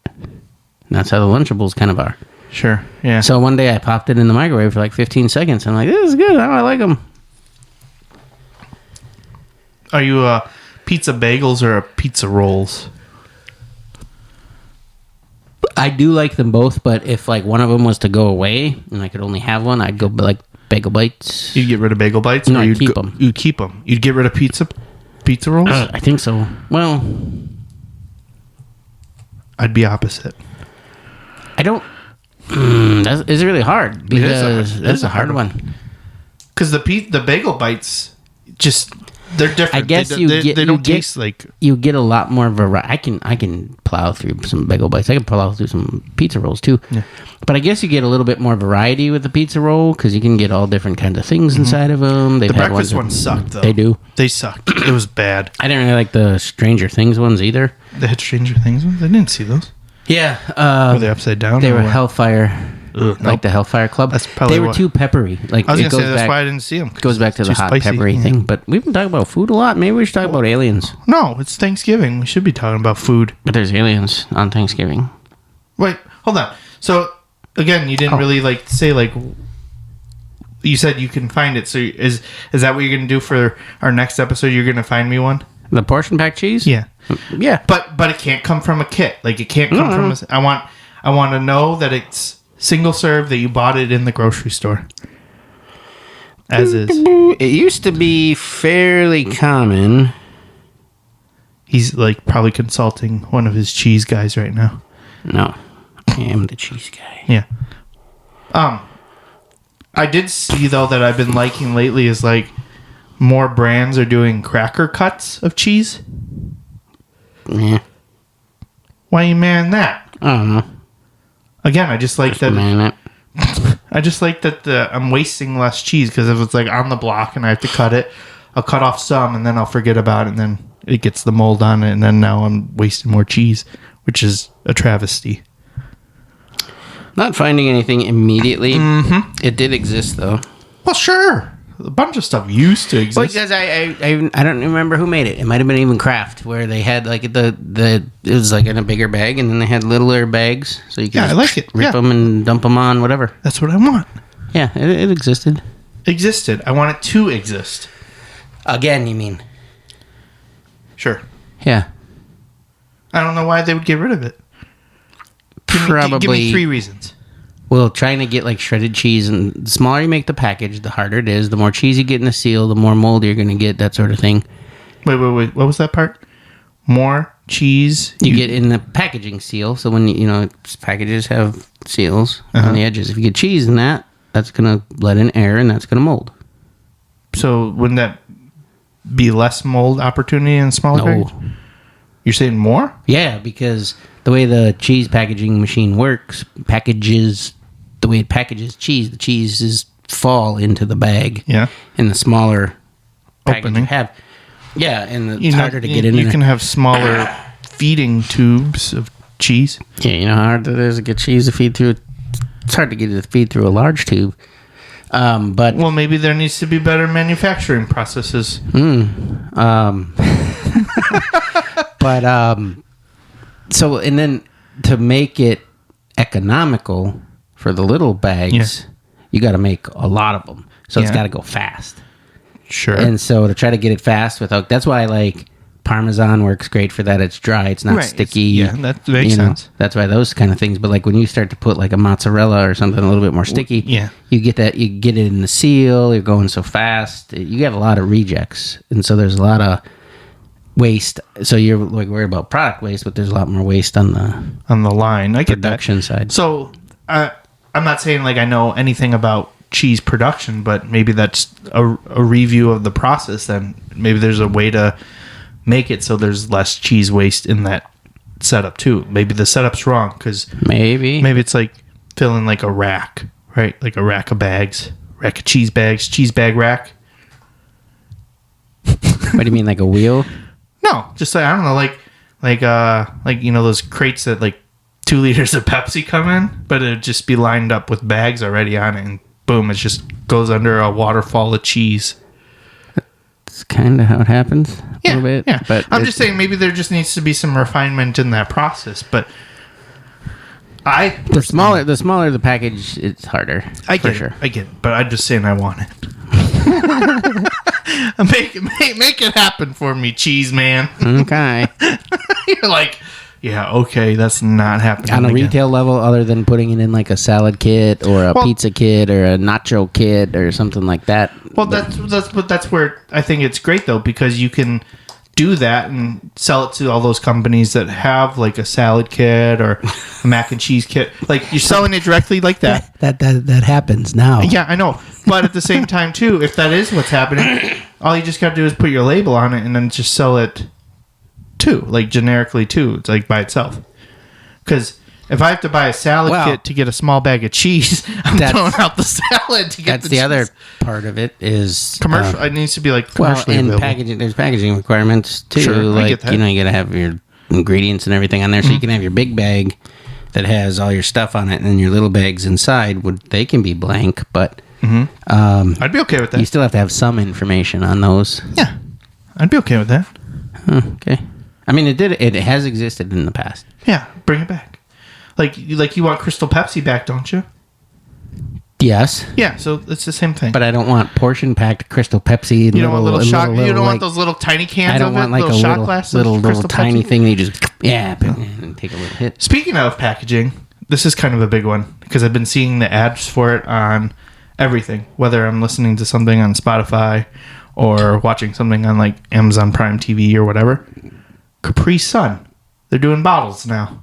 And that's how the Lunchables kind of are. Sure, yeah. So one day I popped it in the microwave for like 15 seconds. I'm like, this is good. I like them. Are you a pizza bagels or a pizza rolls? I do like them both, but if like one of them was to go away and I could only have one, I'd go like bagel bites. You'd get rid of bagel bites? No, or I'd keep them. You'd keep them. You'd get rid of pizza rolls? I think so. Well, I'd be opposite. I don't... it's really hard because that's a hard one. Because the bagel bites just... They're different. I guess they don't taste like... You get a lot more variety. I can plow through some bagel bites. I can plow through some pizza rolls too. Yeah. But I guess you get a little bit more variety with the pizza roll because you can get all different kinds of things inside of them. The breakfast ones sucked, though. They do. They sucked. It was bad. I didn't really like the Stranger Things ones either. The Stranger Things ones? I didn't see those. Yeah. Were they upside down? They were Hellfire. Like the Hellfire Club. That's probably they were too peppery. Like I was going to say, that's why I didn't see them. It goes back to the hot spicy, peppery thing. But we've been talking about food a lot. Maybe we should talk about aliens. No, it's Thanksgiving. We should be talking about food. But there's aliens on Thanksgiving. Wait, hold on. So, again, you didn't really like say like... You said you can find it. So is that what you're going to do for our next episode? You're going to find me one? The portion pack cheese? Yeah. Yeah. But it can't come from a kit. Like, it can't come from a... I want to know that it's single serve, that you bought it in the grocery store. As is. It used to be fairly common. He's like probably consulting one of his cheese guys right now. No. I am the cheese guy. Yeah. I did see though that I've been liking lately is like more brands are doing cracker cuts of cheese. Yeah. Why you man that? I don't know. Again, I just like that. Man it. I just like that I'm wasting less cheese because if it's like on the block and I have to cut it, I'll cut off some and then I'll forget about it and then it gets the mold on it and then now I'm wasting more cheese, which is a travesty. Not finding anything immediately. Mm-hmm. It did exist though. Well, sure. A bunch of stuff used to exist. Well, because I don't remember who made it. It might have been even Kraft, where they had like it was like in a bigger bag, and then they had littler bags, so you could I like it. Rip them and dump them on whatever. That's what I want. Yeah, it existed. Existed. I want it to exist. Again, you mean? Sure. Yeah. I don't know why they would get rid of it. Give me 3 reasons. Well, trying to get like shredded cheese, and the smaller you make the package, the harder it is. The more cheese you get in the seal, the more mold you're going to get, that sort of thing. Wait. What was that part? More cheese you get in the packaging seal. So when packages have seals on the edges, if you get cheese in that, that's going to let in air, and that's going to mold. So wouldn't that be less mold opportunity in smaller package? You're saying more? Yeah, because the way the cheese packaging machine works, the way it packages cheese, the cheeses fall into the bag. Yeah. In the smaller package opening. you have. Yeah, and it's harder to get in. You can have smaller feeding tubes of cheese. Yeah, you know how hard it is to get cheese to feed through. It's hard to get it to feed through a large tube. But well, maybe there needs to be better manufacturing processes. So, and then to make it economical for the little bags, you got to make a lot of them. So it's got to go fast. Sure. And so to try to get it fast that's why like Parmesan works great for that. It's dry. It's not sticky. That makes sense. That's why those kind of things. But like when you start to put like a mozzarella or something a little bit more sticky, you get it in the seal. You're going so fast. You have a lot of rejects. And so there's a lot of waste. So you're like worried about product waste, but there's a lot more waste on the line. I get production side. So I'm not saying like I know anything about cheese production, but maybe that's a review of the process. Then maybe there's a way to make it so there's less cheese waste in that setup too. Maybe the setup's wrong because maybe it's like filling like a rack, right? Like a rack of bags rack of cheese bags, cheese bag rack. What do you mean, like a wheel? No, just like, I don't know, like you know those crates that like 2 liters of Pepsi come in, but it'd just be lined up with bags already on it, and boom, it just goes under a waterfall of cheese. It's kind of how it happens. A little bit. Yeah. But I'm just saying maybe there just needs to be some refinement in that process, but the smaller the package, it's harder. I get sure. it. I get it, but I'm just saying I want it. make it happen for me, cheese man. Okay. You're like, yeah, okay, that's not happening On a again. retail level, other than putting it in like a salad kit or a pizza kit or a nacho kit or something like that. Well, that's where I think it's great though, because you can do that and sell it to all those companies that have like a salad kit or a mac and cheese kit. Like you're selling it directly like that. That happens now. Yeah, I know. But at the same time too, if that is what's happening, all you just got to do is put your label on it and then just sell it too, like generically too. It's like by itself. Because if I have to buy a salad kit to get a small bag of cheese, I'm throwing out the salad to get the cheese. That's the other part of it is commercial. It needs to be like commercially and available. packaging. There's packaging requirements too. Sure, I get like that. you know, you got to have your ingredients and everything on there, so you can have your big bag that has all your stuff on it, and then your little bags inside they can be blank, but I'd be okay with that. you still have to have some information on those. Yeah, I'd be okay with that. Okay. I mean, it has existed in the past. Yeah, bring it back. Like you want Crystal Pepsi back, don't you? Yes. Yeah, so it's the same thing. But I don't want portion packed Crystal Pepsi. And you don't want little shot. little, you don't like, want those little tiny cans. I don't of want it, like little a shot little glasses. little Crystal tiny Pepsi. thing that you just and take a little hit. Speaking of packaging, this is kind of a big one because I've been seeing the ads for it on everything. Whether I'm listening to something on Spotify or watching something on like Amazon Prime TV or whatever. Capri Sun, they're doing bottles now.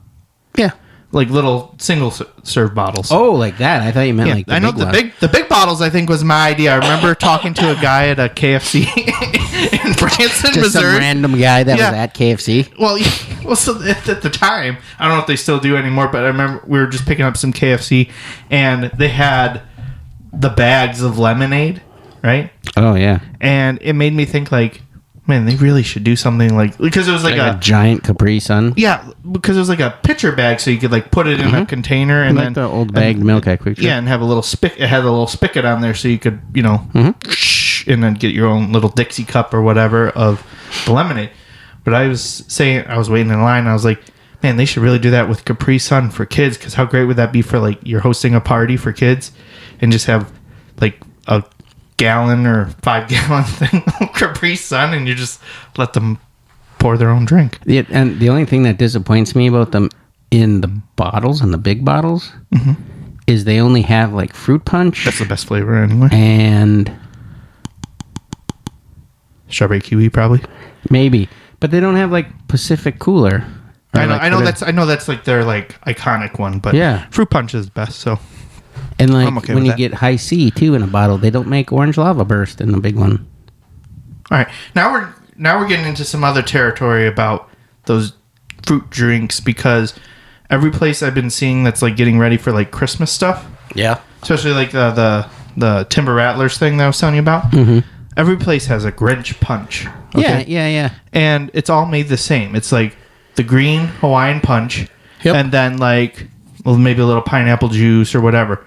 Yeah. Like little single serve bottles. Oh, like that. I thought you meant like the I know the big bottles. I think was my idea. I remember talking to a guy at a KFC in Branson, just Missouri. some random guy that was at KFC. Well, so at the time, I don't know if they still do anymore, but I remember we were just picking up some KFC, and they had the bags of lemonade, right? Oh yeah. And it made me think like, man, they really should do something like, because it was like a giant Capri Sun. Yeah, because it was like a pitcher bag, so you could like put it in a container and like then the old bagged milk at Quick Trip. Yeah, and have a little spigot. It had a little spigot on there, so you could and then get your own little Dixie cup or whatever of the lemonade. But I was waiting in line. I was like, man, they should really do that with Capri Sun for kids, because how great would that be for like you're hosting a party for kids and just have like a gallon or 5 gallon thing of Capri Sun, and you just let them pour their own drink. Yeah, and the only thing that disappoints me about them in the bottles, and the big bottles, is they only have like fruit punch. That's the best flavor anyway. And Strawberry kiwi probably. Maybe, but they don't have like Pacific Cooler. I know that's like their like iconic one, but yeah, fruit punch is best. So. And like okay when with you that. get high C too in a bottle, they don't make orange lava burst in the big one. All right, now we're getting into some other territory about those fruit drinks, because every place I've been seeing that's like getting ready for like Christmas stuff, Yeah. especially like the Timber Rattlers thing that I was telling you about. Every place has a Grinch punch. Okay? Yeah. And it's all made the same. It's like the green Hawaiian punch, and then like maybe a little pineapple juice or whatever.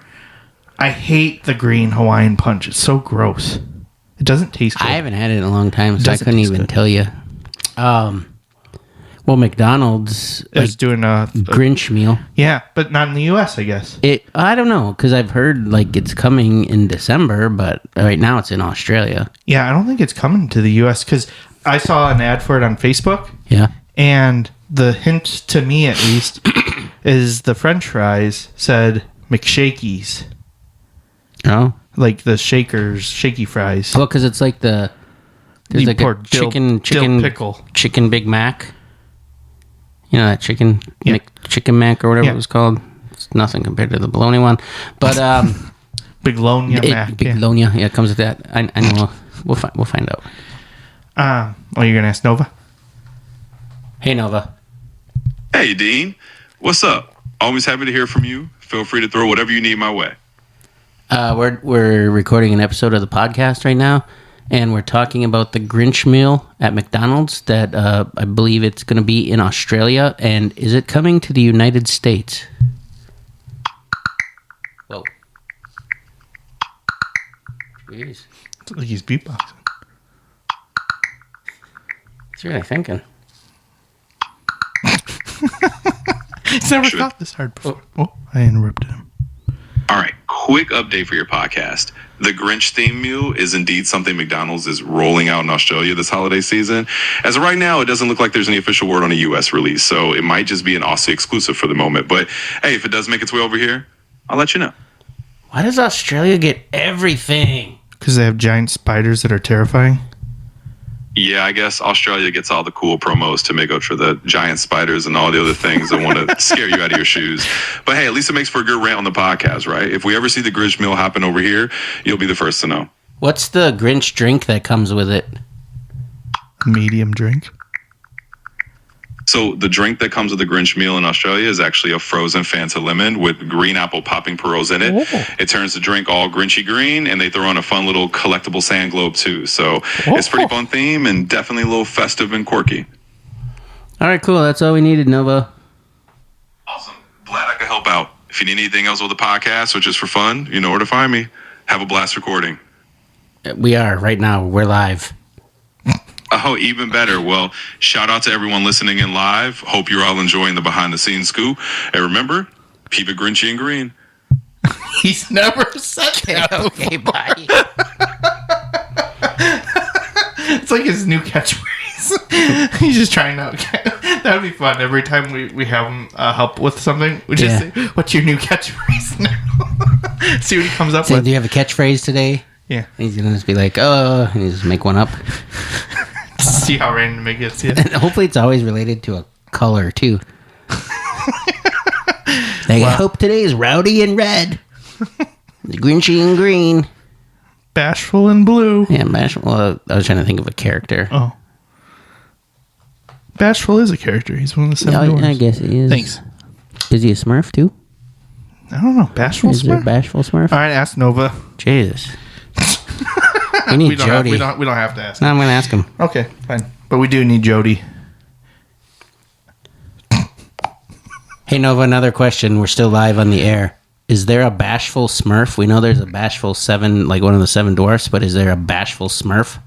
I hate the green Hawaiian punch. It's so gross. It doesn't taste good. I haven't had it in a long time, so I Doesn't couldn't taste even good. tell you. Well, McDonald's It's doing a Grinch meal. yeah, but not in the U.S., I guess. I don't know, because I've heard like it's coming in December, but right now it's in Australia. Yeah, I don't think it's coming to the U.S. because I saw an ad for it on Facebook, Yeah. and the hint to me, at least, is the French fries said McShakies, Oh. like the shakers, shaky fries. Well, because it's like there's You like pour a dill chicken pickle. chicken Big Mac. You know that chicken Yeah. chicken Mac or whatever Yeah. it was called. It's nothing compared to the bologna one, but Big Lonia Mac. Big bologna, yeah, it comes with that. I know. We'll find out. Oh, you're gonna ask Nova? Hey Nova. Hey, Dean. What's up? Always happy to hear from you. Feel free to throw whatever you need my way. We're recording an episode of the podcast right now, and we're talking about the Grinch meal at McDonald's that I believe it's going to be in Australia. And is it coming to the United States? Whoa. Jeez. It's like he's beatboxing. He's really thinking. He's never thought this hard before. Oh, I interrupted him. All right, quick update for your podcast. The Grinch theme meal is indeed something McDonald's is rolling out in Australia this holiday season. As of right now, it doesn't look like there's any official word on a U.S. release, so it might just be an Aussie exclusive for the moment. But hey, if it does make its way over here, I'll let you know. Why does Australia get everything? Because they have giant spiders that are terrifying. Yeah, I guess Australia gets all the cool promos to make up for the giant spiders and all the other things that want to scare you out of your shoes. But hey, at least it makes for a good rant on the podcast, right? If we ever see the Grinch meal happen over here, you'll be the first to know. What's the Grinch drink that comes with it? A medium drink. So the drink that comes with the Grinch meal in Australia is actually a frozen Fanta lemon with green apple popping pearls in it. Ooh. It turns the drink all Grinchy green, and they throw in a fun little collectible sand globe too. So it's pretty fun theme and definitely a little festive and quirky. All right, cool. That's all we needed, Nova. Awesome. Glad I could help out. If you need anything else with the podcast or just for fun, you know where to find me. Have a blast recording. We are right now. We're live. Oh, even better. Well, shout out to everyone listening in live. Hope you're all enjoying the behind the scenes scoop. And remember, keep it Grinchy and green. He's never said that. Okay, bye. It's like his new catchphrase. He's just trying to. That would be fun. Every time we have him help with something, we just say, "What's your new catchphrase now?" See what he comes up with. Do you have a catchphrase today? Yeah. He's going to just be like, oh, and just make one up. See how random it gets. Yeah. And hopefully it's always related to a color, too. I hope today is rowdy and red. Grinchy and green. Bashful and blue. Yeah, bashful. Well, I was trying to think of a character. Oh. Bashful is a character. He's one of the seven dwarfs. I guess he is. Thanks. Is he a Smurf, too? I don't know. Bashful Is there a Smurf? bashful Smurf? All right, ask Nova. Jesus. We need Jody. We don't have to ask No, him. I'm going to ask him. Okay, fine. But we do need Jody. Hey, Nova, another question. We're still live on the air. Is there a bashful Smurf? We know there's a bashful seven, like one of the seven dwarfs, but is there a bashful Smurf?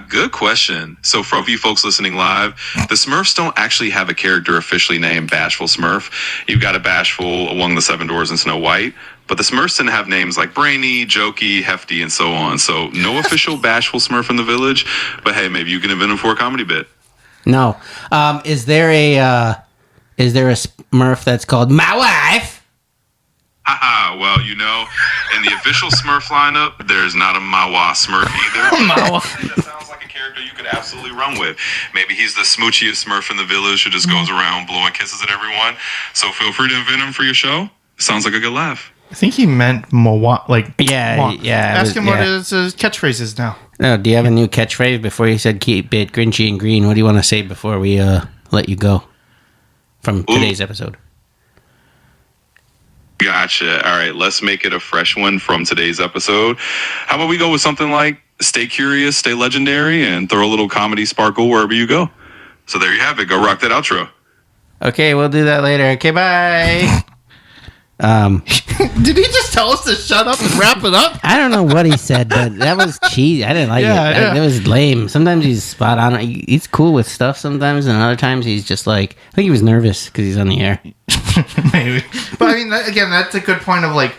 Good question. So for you folks listening live, the Smurfs don't actually have a character officially named Bashful Smurf. You've got a Bashful among the seven dwarfs in Snow White, but the Smurfs tend to have names like Brainy, Jokey, Hefty, and so on. So no official Bashful Smurf in the village, but hey, maybe you can invent him for a comedy bit. No. Is there a Smurf that's called My Wife? Well, you know, in the official Smurf lineup, there's not a Mawa Smurf either. Mawa. That sounds like a character you could absolutely run with. Maybe he's the smoochiest Smurf in the village who just goes around blowing kisses at everyone. So feel free to invent him for your show. Sounds like a good laugh. I think he meant Moa. Like, Yeah, Moa. yeah. Ask him what his catchphrase is now. No, do you have a new catchphrase before you said keep it Grinchy and green? What do you want to say before we let you go from today's episode? Gotcha. All right, let's make it a fresh one from today's episode. How about we go with something like stay curious, stay legendary, and throw a little comedy sparkle wherever you go. So there you have it. Go rock that outro. Okay, we'll do that later. Okay, bye. Did he just tell us to shut up and wrap it up? I don't know what he said, but that was cheesy. I didn't like it. It was lame. Sometimes he's spot on. He's cool with stuff sometimes, and other times he's just like, I think he was nervous because he's on the air. Maybe. But I mean, again, that's a good point of like,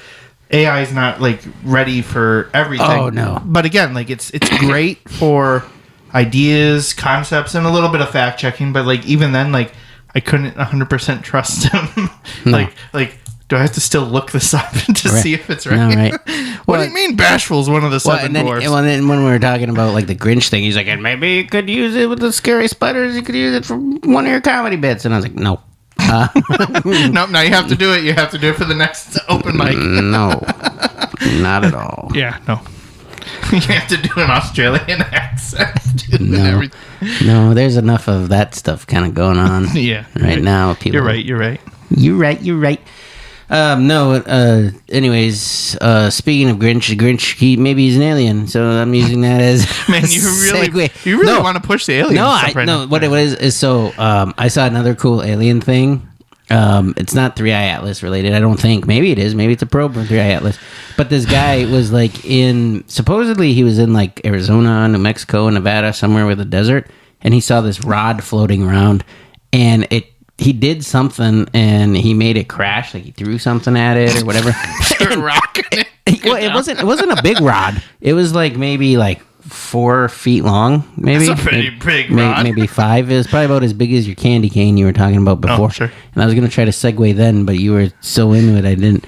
AI is not like ready for everything. Oh, no. But again, like it's great for ideas, concepts, and a little bit of fact checking. But like even then, like I couldn't 100% trust him. No. like do I have to still look this up to see if it's right? No, right. What do you mean Bashful is one of the seven dwarfs? Well, then when we were talking about like the Grinch thing, he's like, and maybe you could use it with the scary spiders. You could use it for one of your comedy bits. And I was like, no. Nope, now you have to do it. You have to do it for the next open mic. No, not at all. Yeah, no. You have to do an Australian accent. No, there's enough of that stuff kind of going on. Yeah. Right now. People, You're right. You're right. No. Anyways, speaking of Grinch, maybe he's an alien, so I'm using that as Man, you really want to push the alien stuff right now. What it is so I saw another cool alien thing. It's not 3i Atlas related, I don't think. Maybe it is. Maybe it's a probe from 3i Atlas. But this guy was like supposedly he was in like Arizona, New Mexico, Nevada, somewhere with a desert, and he saw this rod floating around, and he did something and he made it crash, like he threw something at it or whatever. Well, it wasn't a big rod. It was like maybe like 4 feet long, maybe. That's a pretty big rod. Maybe 5. It was probably about as big as your candy cane you were talking about before. Oh, sure. And I was going to try to segue then, but you were so into it, I didn't.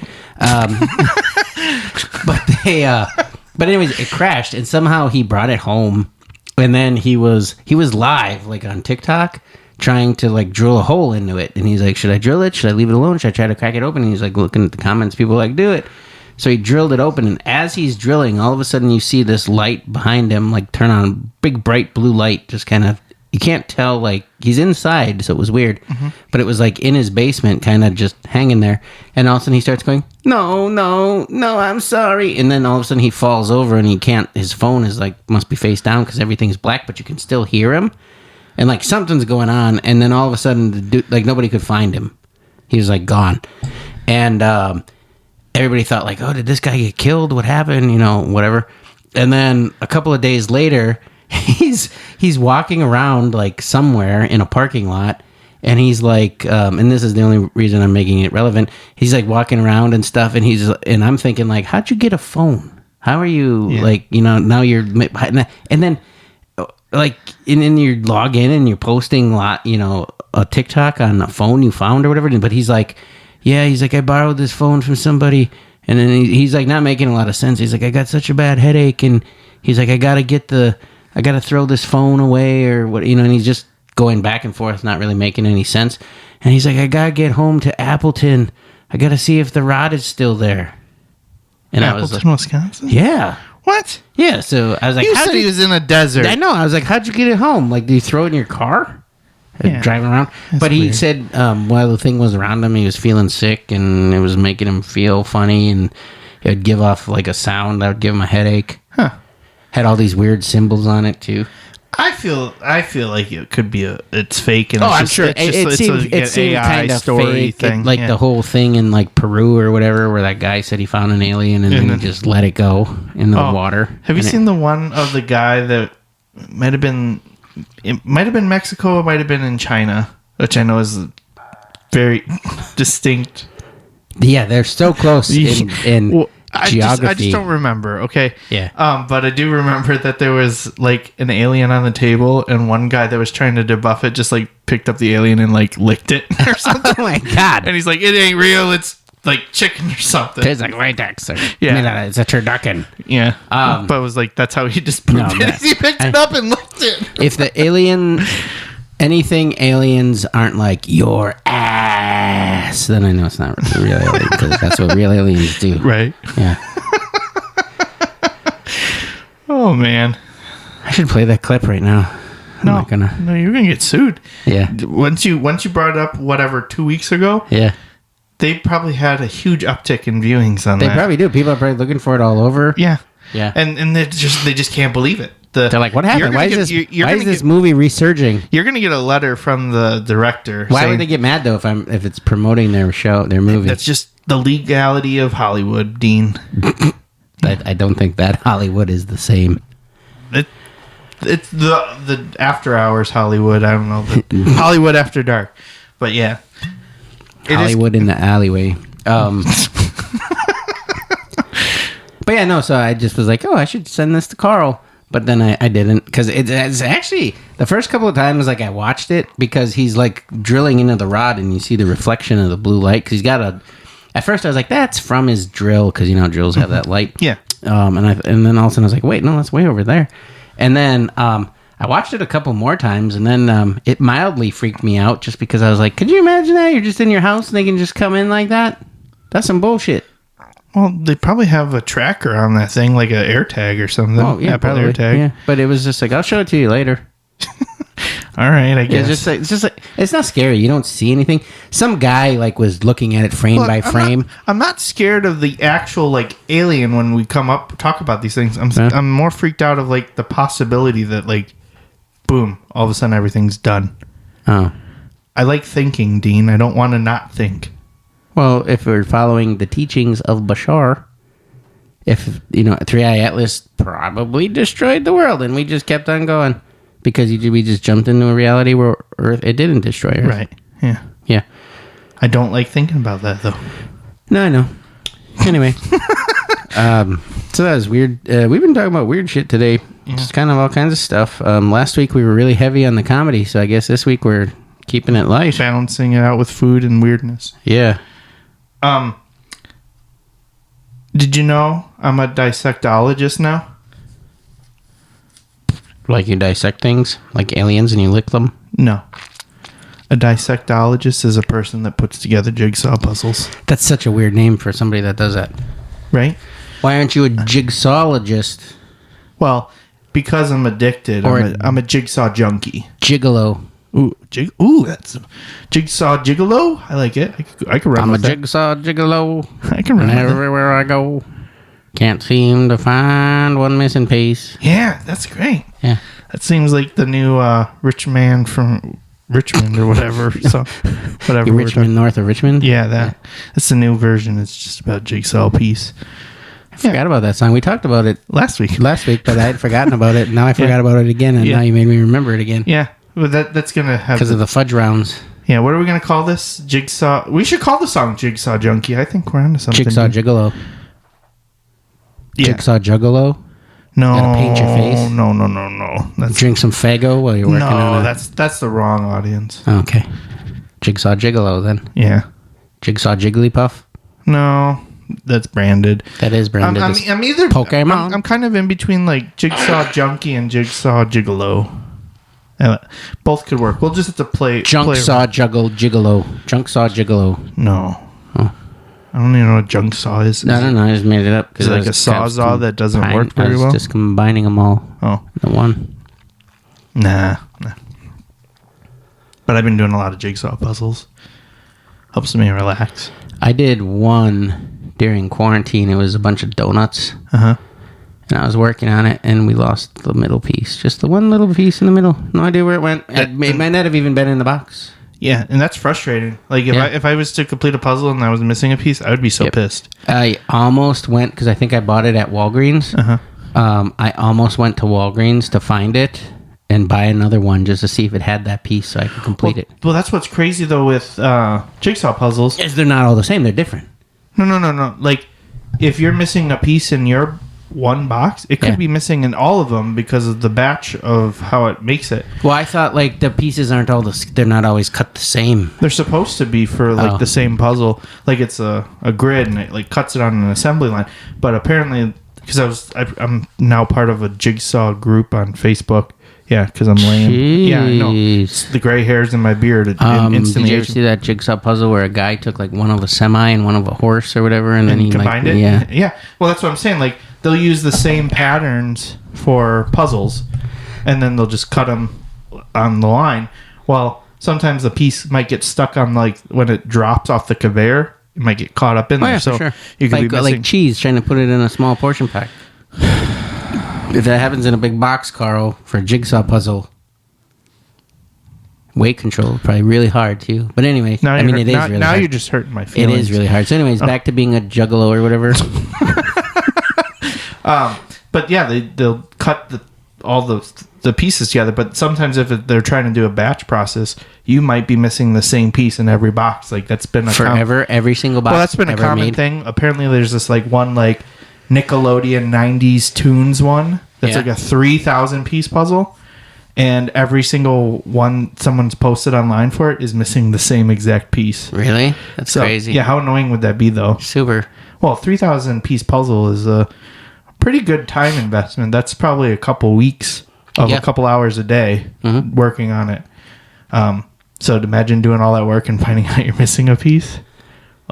But anyways, it crashed, and somehow he brought it home, and then he was live like on TikTok trying to like drill a hole into it, and he's like, should I drill it? Should I leave it alone? Should I try to crack it open? And he's like looking at the comments, people like, do it. So he drilled it open, and as he's drilling, all of a sudden you see this light behind him like turn on, a big bright blue light, just kind of, you can't tell, like he's inside, so it was weird, but it was like in his basement, kind of just hanging there, and all of a sudden he starts going, no, I'm sorry, and then all of a sudden he falls over, and his phone is like, must be face down because everything's black, but you can still hear him. And like something's going on, and then all of a sudden, the dude, like nobody could find him. He was like gone, and everybody thought like, "Oh, did this guy get killed? What happened? You know, whatever." And then a couple of days later, he's walking around like somewhere in a parking lot, and he's like, and this is the only reason I'm making it relevant. He's like walking around and stuff, and I'm thinking like, how'd you get a phone? How are you like, you know, now you're, and then. Like, and then you log in and you're posting a TikTok on a phone you found or whatever. But he's like, I borrowed this phone from somebody. And then he's like, not making a lot of sense. He's like, I got such a bad headache. And he's like, I got to throw this phone away or what, you know, and he's just going back and forth, not really making any sense. And he's like, I got to get home to Appleton. I got to see if the rod is still there. And Appleton, I was like, Wisconsin? Yeah. What? Yeah, so I was like... You said he was in a desert. I know. I was like, how'd you get it home? Like, did you throw it in your car? Driving around? But he said while the thing was around him, he was feeling sick, and it was making him feel funny, and it would give off, like, a sound that would give him a headache. Huh. Had all these weird symbols on it, too. I feel like it could be it's fake. And I'm sure. It seemed kind of fake. Thing. Like the whole thing in like Peru or whatever, where that guy said he found an alien and then he just let it go in the water. Have you seen the one of the guy that might have been Mexico, it might have been in China, which I know is very distinct. Yeah, they're so close in geography. I just don't remember. Okay. Yeah. But I do remember that there was like an alien on the table, and one guy that was trying to debuff it just like picked up the alien and like licked it or something. Oh my god! And he's like, "It ain't real. It's like chicken or something." It's like latex. Yeah. It's a turducken. Yeah. But it was like that's how he just proved it. He picked it up and licked it. If the anything aliens aren't like your ass, then I know it's not really real alien, because that's what real aliens do. Right. Yeah. Oh man, I should play that clip right now. No, you're gonna get sued. Yeah. Once you brought it up, whatever, 2 weeks ago. Yeah. They probably had a huge uptick in viewings on that. They probably do. People are probably looking for it all over. Yeah. Yeah. And they just can't believe it. They're like, what happened? Why is this movie resurging? You're gonna get a letter from the director. Why would they get mad though if it's promoting their movie? That's just the legality of Hollywood, Dean. I don't think that Hollywood is the same. It's the after hours Hollywood. I don't know, Hollywood after dark. But yeah, Hollywood in the alleyway. But yeah, no. So I just was like, oh, I should send this to Karl. But then I didn't, because it's actually the first couple of times like I watched it, because he's like drilling into the rod and you see the reflection of the blue light, because he's got at first I was like, that's from his drill, because you know drills have that light. Yeah. And then all of a sudden I was like, wait, no, that's way over there. And then I watched it a couple more times, and then it mildly freaked me out, just because I was like, could you imagine that you're just in your house and they can just come in like that? That's some bullshit. Well, they probably have a tracker on that thing, like an AirTag or something. Oh, yeah, Apple probably. AirTag. Yeah. But it was just like, I'll show it to you later. All All right, I guess. It's just like it's not scary. You don't see anything. Some guy like was looking at it frame Look, by frame. I'm not scared of the actual like alien when we come up talk about these things. I'm more freaked out of like the possibility that like, boom, all of a sudden everything's done. Oh. I like thinking, Dean. I don't want to not think. Well, if we're following the teachings of Bashar, if, Three Eye Atlas probably destroyed the world and we just kept on going because we just jumped into a reality where Earth, it didn't destroy Earth. Right. Yeah. Yeah. I don't like thinking about that, though. No, I know. Anyway. So that was weird. We've been talking about weird shit today. Yeah. Just kind of all kinds of stuff. Last week we were really heavy on the comedy, so I guess this week we're keeping it light. Balancing it out with food and weirdness. Yeah. Did you know I'm a dissectologist now? Like you dissect things? Like aliens and you lick them? No. A dissectologist is a person that puts together jigsaw puzzles. That's such a weird name for somebody that does that. Right? Why aren't you a jigsawologist? Well, because I'm addicted. I'm a jigsaw junkie. Gigalo. Ooh, that's Jigsaw Jiggalo. I like it. I can run I'm with a that. jigsaw gigalo. I can run with that. Everywhere I go. Can't seem to find one missing piece. Yeah, that's great. Yeah. That seems like the new rich man from Richmond or whatever. So, whatever. Richmond, north of Richmond? Yeah, that's the new version. It's just about jigsaw piece. I forgot about that song. We talked about it last week, but I had forgotten about it. Now I forgot about it again, and now you made me remember it again. Yeah. Well, that's going to have... Because of the fudge rounds. Yeah, what are we going to call this? Jigsaw... We should call the song Jigsaw Junkie. I think we're onto something. Jigsaw Jiggalo. Yeah. Jigsaw Juggalo? No. Gotta paint your face? No. Drink some Faygo while you're working on it? that's the wrong audience. Okay. Jigsaw Jiggalo, then. Yeah. Jigsaw Jigglypuff? No, that's branded. That is branded. I'm either... Pokemon? I'm kind of in between, like, Jigsaw Junkie and Jigsaw Jiggalo. Both could work. We'll just have to play... Junksaw Gigalo. Junksaw Gigalo. No. Oh. I don't even know what junk saw is. No, I just made it up. Is it like a sawzall that doesn't work very well? I was just combining them all. Oh. The one. Nah. But I've been doing a lot of jigsaw puzzles. Helps me relax. I did one during quarantine. It was a bunch of donuts. Uh-huh. And I was working on it, and we lost the middle piece. Just the one little piece in the middle. No idea where it went. It might not have even been in the box. Yeah, and that's frustrating. Like, if I was to complete a puzzle and I was missing a piece, I would be so pissed. I almost went, because I think I bought it at Walgreens. Uh-huh. I almost went to Walgreens to find it and buy another one just to see if it had that piece so I could complete it. Well, that's what's crazy, though, with jigsaw puzzles. Is they're not all the same. They're different. No. Like, if you're missing a piece in your one box, it could be missing in all of them because of the batch of how it makes it. Well, I thought like the pieces aren't all they're not always cut the same. They're supposed to be for like the same puzzle, like it's a grid and it like cuts it on an assembly line. But apparently, because I'm now part of a jigsaw group on Facebook. Yeah, because I'm lame. Jeez. Yeah, I know. It's the gray hairs in my beard. Did you ever see that jigsaw puzzle where a guy took like one of a semi and one of a horse or whatever, and then he combined it? Yeah. Well, that's what I'm saying. Like, they'll use the same patterns for puzzles, and then they'll just cut them on the line. Well, sometimes the piece might get stuck on, like, when it drops off the conveyor, it might get caught up in there. So sure. You could be missing... like cheese, trying to put it in a small portion pack. If that happens in a big box, Karl, for a jigsaw puzzle, weight control probably really hard too. But anyway, it is really hard. Now you're just hurting my feelings. It is really hard. So anyways, back to being a juggalo or whatever. But yeah, they'll cut all the pieces together. But sometimes if they're trying to do a batch process, you might be missing the same piece in every box. Like that's been forever, every single box. Well, that's been a common thing. Apparently, there's this like one like Nickelodeon 90s tunes one that's like a 3,000 piece puzzle, and every single one someone's posted online for it is missing the same exact piece. Really? That's crazy. Yeah, how annoying would that be though? Super. Well, 3,000 piece puzzle is a pretty good time investment. That's probably a couple weeks of a couple hours a day working on it. So imagine doing all that work and finding out you're missing a piece.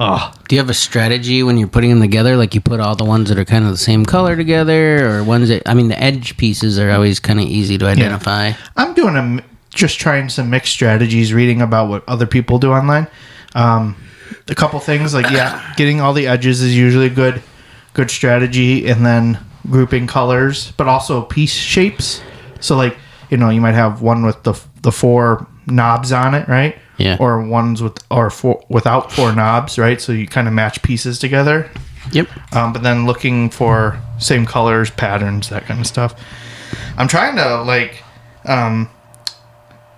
Oh. Do you have a strategy when you're putting them together? Like you put all the ones that are kind of the same color together, or ones that, the edge pieces are always kind of easy to identify. Yeah. I'm doing just trying some mixed strategies, reading about what other people do online. A couple things like, getting all the edges is usually a good strategy, and then grouping colors, but also piece shapes. So like, you might have one with the 4 knobs on it, right? Yeah. Or ones without 4 knobs, right? So you kind of match pieces together. Yep. But then looking for same colors, patterns, that kind of stuff. I'm trying to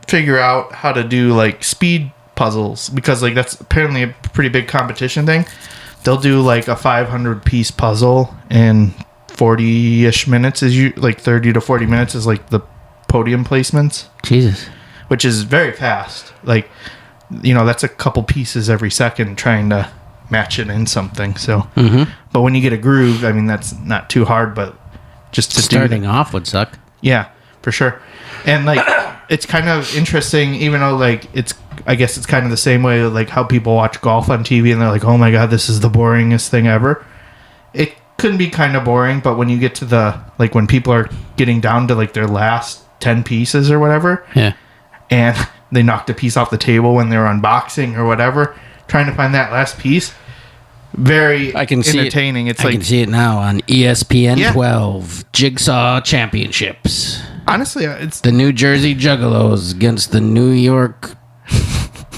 figure out how to do like speed puzzles, because like that's apparently a pretty big competition thing. They'll do like a 500 piece puzzle in 40-ish minutes, like 30 to 40 minutes is like the podium placements. Jesus. Which is very fast. Like, that's a couple pieces every second trying to match it in something. So, But when you get a groove, I mean, that's not too hard, but just to starting off would suck. Yeah, for sure. And like, it's kind of interesting, even though like I guess it's kind of the same way like how people watch golf on TV and they're like, oh my God, this is the boringest thing ever. It can be kind of boring, but when you get to when people are getting down to like their last 10 pieces or whatever, and they knocked a piece off the table when they were unboxing or whatever, trying to find that last piece, very entertaining. I can see it now on ESPN 12 Jigsaw Championships. Honestly, it's the New Jersey Juggalos against the New York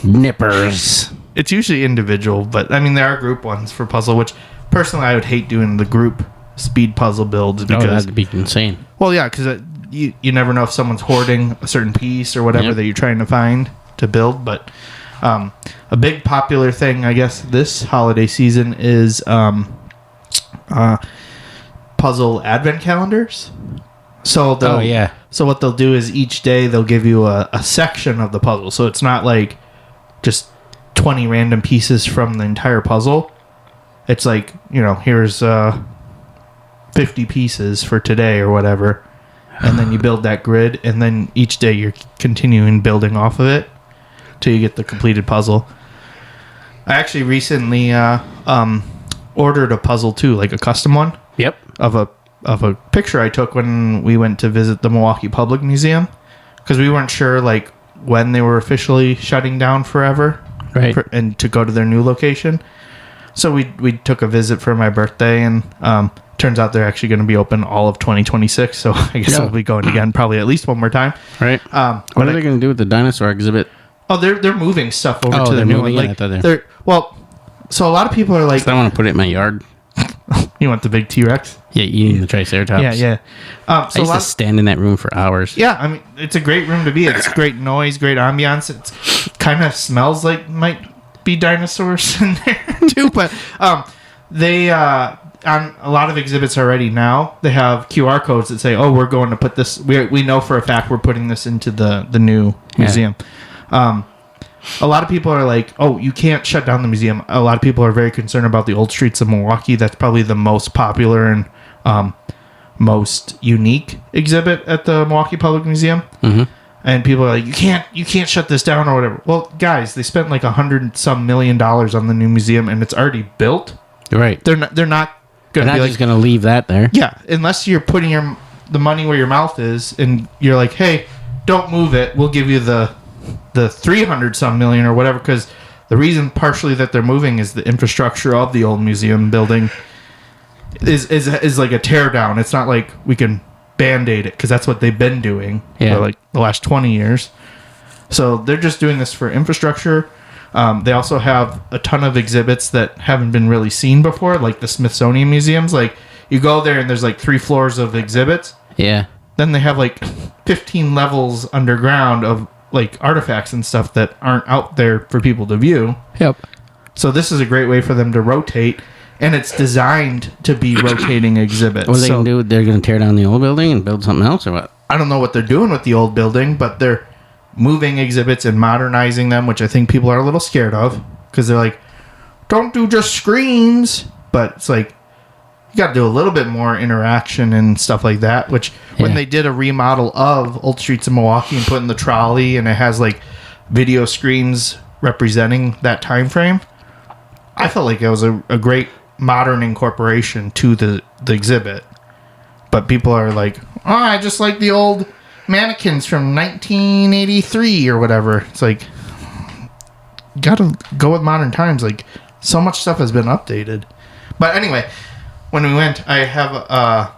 Nippers. It's usually individual, but I mean there are group ones for puzzle, which personally I would hate doing the group speed puzzle builds because that'd be insane. Well, yeah, because you never know if someone's hoarding a certain piece or whatever that you're trying to find to build. But a big popular thing, I guess, this holiday season is puzzle advent calendars. So So what they'll do is each day they'll give you a section of the puzzle. So it's not like just 20 random pieces from the entire puzzle. It's like, here's 50 pieces for today or whatever. And then you build that grid, and then each day you're continuing building off of it till you get the completed puzzle. I actually recently ordered a puzzle too, like a custom one. Yep. Of a picture I took when we went to visit the Milwaukee Public Museum, because we weren't sure like when they were officially shutting down forever, right? And to go to their new location. So we took a visit for my birthday, and turns out they're actually going to be open all of 2026. So I guess I'll be going again probably at least one more time. Right. What are they going to do with the dinosaur exhibit? Oh, they're moving stuff over to the new one. Like, so a lot of people are like, I want to put it in my yard. You want the big T-Rex? Yeah, you need the Triceratops. Yeah. So I used to stand in that room for hours. Yeah, I mean, it's a great room to be. It's great noise, great ambiance. It kind of smells like might be dinosaurs in there too. But they on a lot of exhibits already now, they have QR codes that say, "Oh, we're going to put this. We know for a fact we're putting this into the new museum." A lot of people are like, "Oh, you can't shut down the museum." A lot of people are very concerned about the old streets of Milwaukee. That's probably the most popular and most unique exhibit at the Milwaukee Public Museum. Mm-hmm. And people are like, you can't shut this down or whatever. Well, guys, they spent like $100-some million on the new museum, and it's already built. Right. They're not going to be just going to leave that there. Yeah, unless you're putting the money where your mouth is, and you're like, hey, don't move it. We'll give you the 300-some million or whatever, because the reason partially that they're moving is the infrastructure of the old museum building is like a tear down. It's not like we can band-aid it, because that's what they've been doing for like the last 20 years. So they're just doing this for infrastructure. They also have a ton of exhibits that haven't been really seen before, like the Smithsonian museums. Like, you go there and there's like 3 floors of exhibits. Yeah. Then they have like 15 levels underground of like artifacts and stuff that aren't out there for people to view. Yep. So this is a great way for them to rotate, and it's designed to be rotating exhibits. What are they going to do? They're going to tear down the old building and build something else, or what? I don't know what they're doing with the old building, but they're moving exhibits and modernizing them, which I think people are a little scared of, because they're like, don't do just screens. But it's like, you got to do a little bit more interaction and stuff like that, which when they did a remodel of Old Streets of Milwaukee and put in the trolley, and it has like video screens representing that time frame, I felt like it was a great modern incorporation to the exhibit. But people are like, oh, I just like the old mannequins from 1983 or whatever. It's like, gotta go with modern times. Like, so much stuff has been updated. But anyway, when we went, I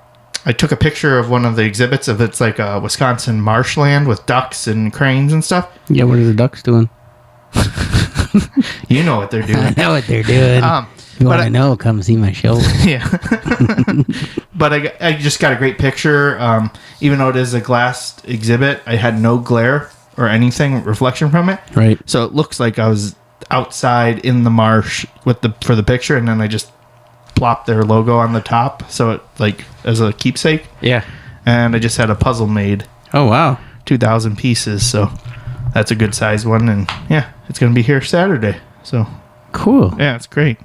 took a picture of one of the exhibits of it's like a Wisconsin marshland with ducks and cranes and stuff. Yeah, what are the ducks doing? You know what they're doing. I know what they're doing. If you want to know, come see my show. Yeah. But I just got a great picture. Even though it is a glass exhibit, I had no glare or anything, reflection from it. Right. So it looks like I was outside in the marsh for the picture, and then I just plopped their logo on the top, so it like as a keepsake. Yeah. And I just had a puzzle made. Oh, wow. 2,000 pieces, so that's a good size one, and yeah, it's going to be here Saturday. So cool. Yeah, it's great.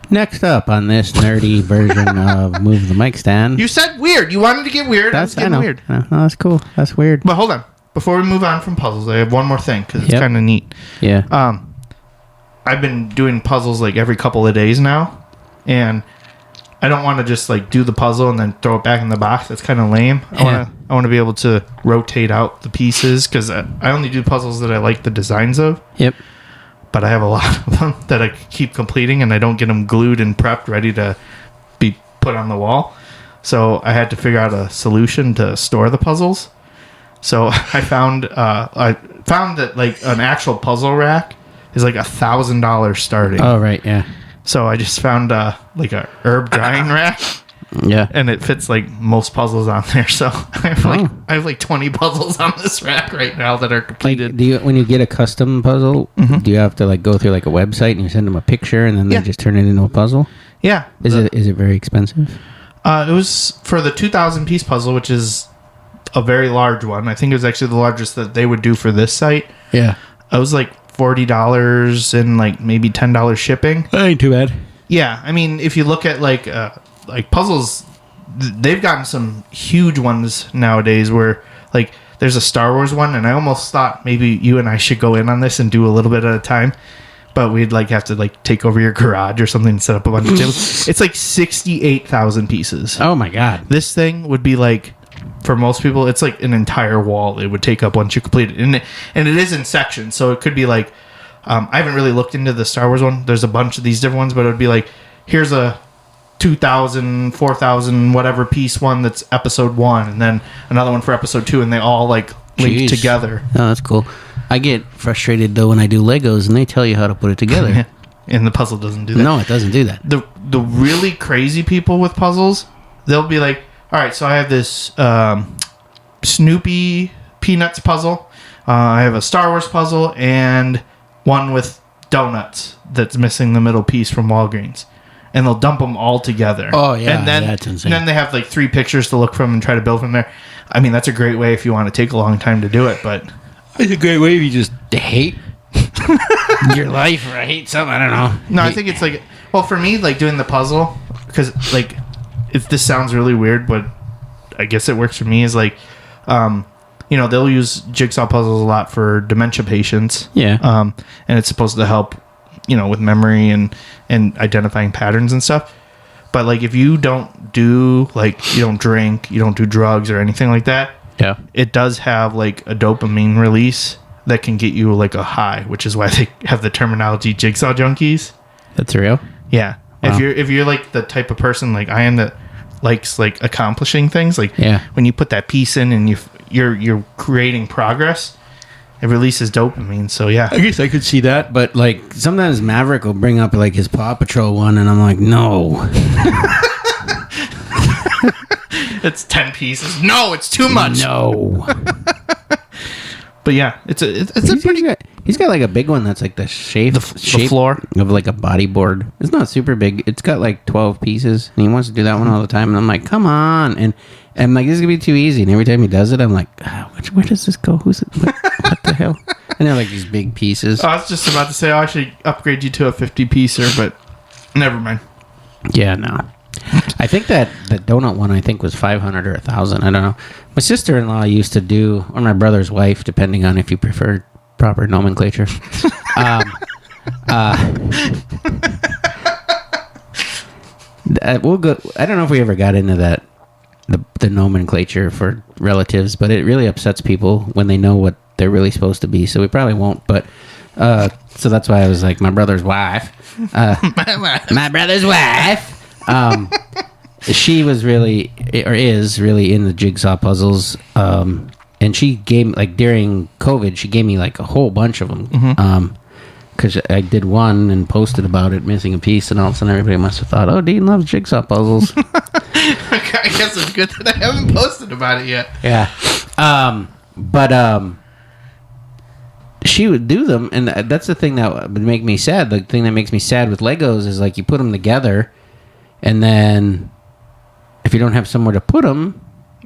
Next up on this nerdy version of Move the Mic Stand. You said weird. You wanted to get weird. That's getting weird. No, that's cool. That's weird. But hold on. Before we move on from puzzles, I have one more thing because it's kind of neat. Yeah. I've been doing puzzles like every couple of days now, and I don't want to just like do the puzzle and then throw it back in the box. That's kind of lame. I want to be able to rotate out the pieces because I only do puzzles that I like the designs of. Yep. But I have a lot of them that I keep completing, and I don't get them glued and prepped, ready to be put on the wall. So I had to figure out a solution to store the puzzles. So I found that like an actual puzzle rack is like $1,000 starting. Oh, right, yeah. So I just found like a herb drying rack. Yeah. And it fits like most puzzles on there. So I have like 20 puzzles on this rack right now that are completed. Like, when you get a custom puzzle, do you have to like go through like a website and you send them a picture and then they just turn it into a puzzle? Yeah. Is it very expensive? It was for the 2,000 piece puzzle, which is a very large one. I think it was actually the largest that they would do for this site. Yeah. It was like $40 and like maybe $10 shipping. That ain't too bad. Yeah, I mean, if you look at like puzzles, they've gotten some huge ones nowadays. Where like there's a Star Wars one, and I almost thought maybe you and I should go in on this and do a little bit at a time. But we'd like have to like take over your garage or something and set up a bunch of tables. It's like 68,000 pieces. Oh my god! This thing would be like, for most people, it's like an entire wall. It would take up once you complete it, and it is in sections. So it could be like, I haven't really looked into the Star Wars one. There's a bunch of these different ones, but it would be like, here's a 2,000, 4,000, whatever piece one that's episode 1, and then another one for episode 2, and they all like link together. Oh, that's cool. I get frustrated though when I do Legos and they tell you how to put it together. And the puzzle doesn't do that. No, it doesn't do that. The really crazy people with puzzles, they'll be like, all right, so I have this Snoopy Peanuts puzzle. I have a Star Wars puzzle and one with donuts that's missing the middle piece from Walgreens. And they'll dump them all together. Oh, yeah. And then, that's insane. And then they have like 3 pictures to look from and try to build from there. I mean, that's a great way if you want to take a long time to do it, but it's a great way if you just hate your life or hate something. I don't know. No, I think it's like, well, for me, like doing the puzzle, because like, this sounds really weird, but I guess it works for me, is like, you know, they'll use jigsaw puzzles a lot for dementia patients. Yeah. And it's supposed to help, you know, with memory and identifying patterns and stuff. But like, if you don't do, like, you don't drink, you don't do drugs or anything like that, yeah, it does have like a dopamine release that can get you like a high, which is why they have the terminology jigsaw junkies. That's real. Yeah. Wow. If you're like the type of person like I am that likes like accomplishing things, like when you put that piece in and you're creating progress, it releases dopamine. So yeah, I guess I could see that, but like sometimes Maverick will bring up like his Paw Patrol one, and I'm like, no. It's 10 pieces. No, it's too much. No. But yeah, it's a pretty. He's got like a big one that's like the shape The floor of like a bodyboard. It's not super big. It's got like 12 pieces, and he wants to do that one all the time. And I'm like, come on, and like, this is gonna be too easy. And every time he does it, I'm like, where does this go? Who's it? What the hell? And they're like these big pieces. I was just about to say, I should upgrade you to a 50-piecer, but never mind. Yeah, no. I think that the donut one, I think, was 500 or 1,000. I don't know. My sister-in-law used to do, or my brother's wife, depending on if you prefer proper nomenclature. We'll go. I don't know if we ever got into that. The the nomenclature for relatives, but it really upsets people when they know what they're really supposed to be. So we probably won't. But so that's why I was like, my brother's wife. My brother's wife. She was really, or is really, in the jigsaw puzzles. And she gave, like, during COVID, she gave me like a whole bunch of them. Because I did one and posted about it, missing a piece, and all of a sudden everybody must have thought, oh, Dean loves jigsaw puzzles. I guess it's good that I haven't posted about it yet. Yeah. But she would do them, and that's the thing that would make me sad. The thing that makes me sad with Legos is, like, you put them together, and then if you don't have somewhere to put them,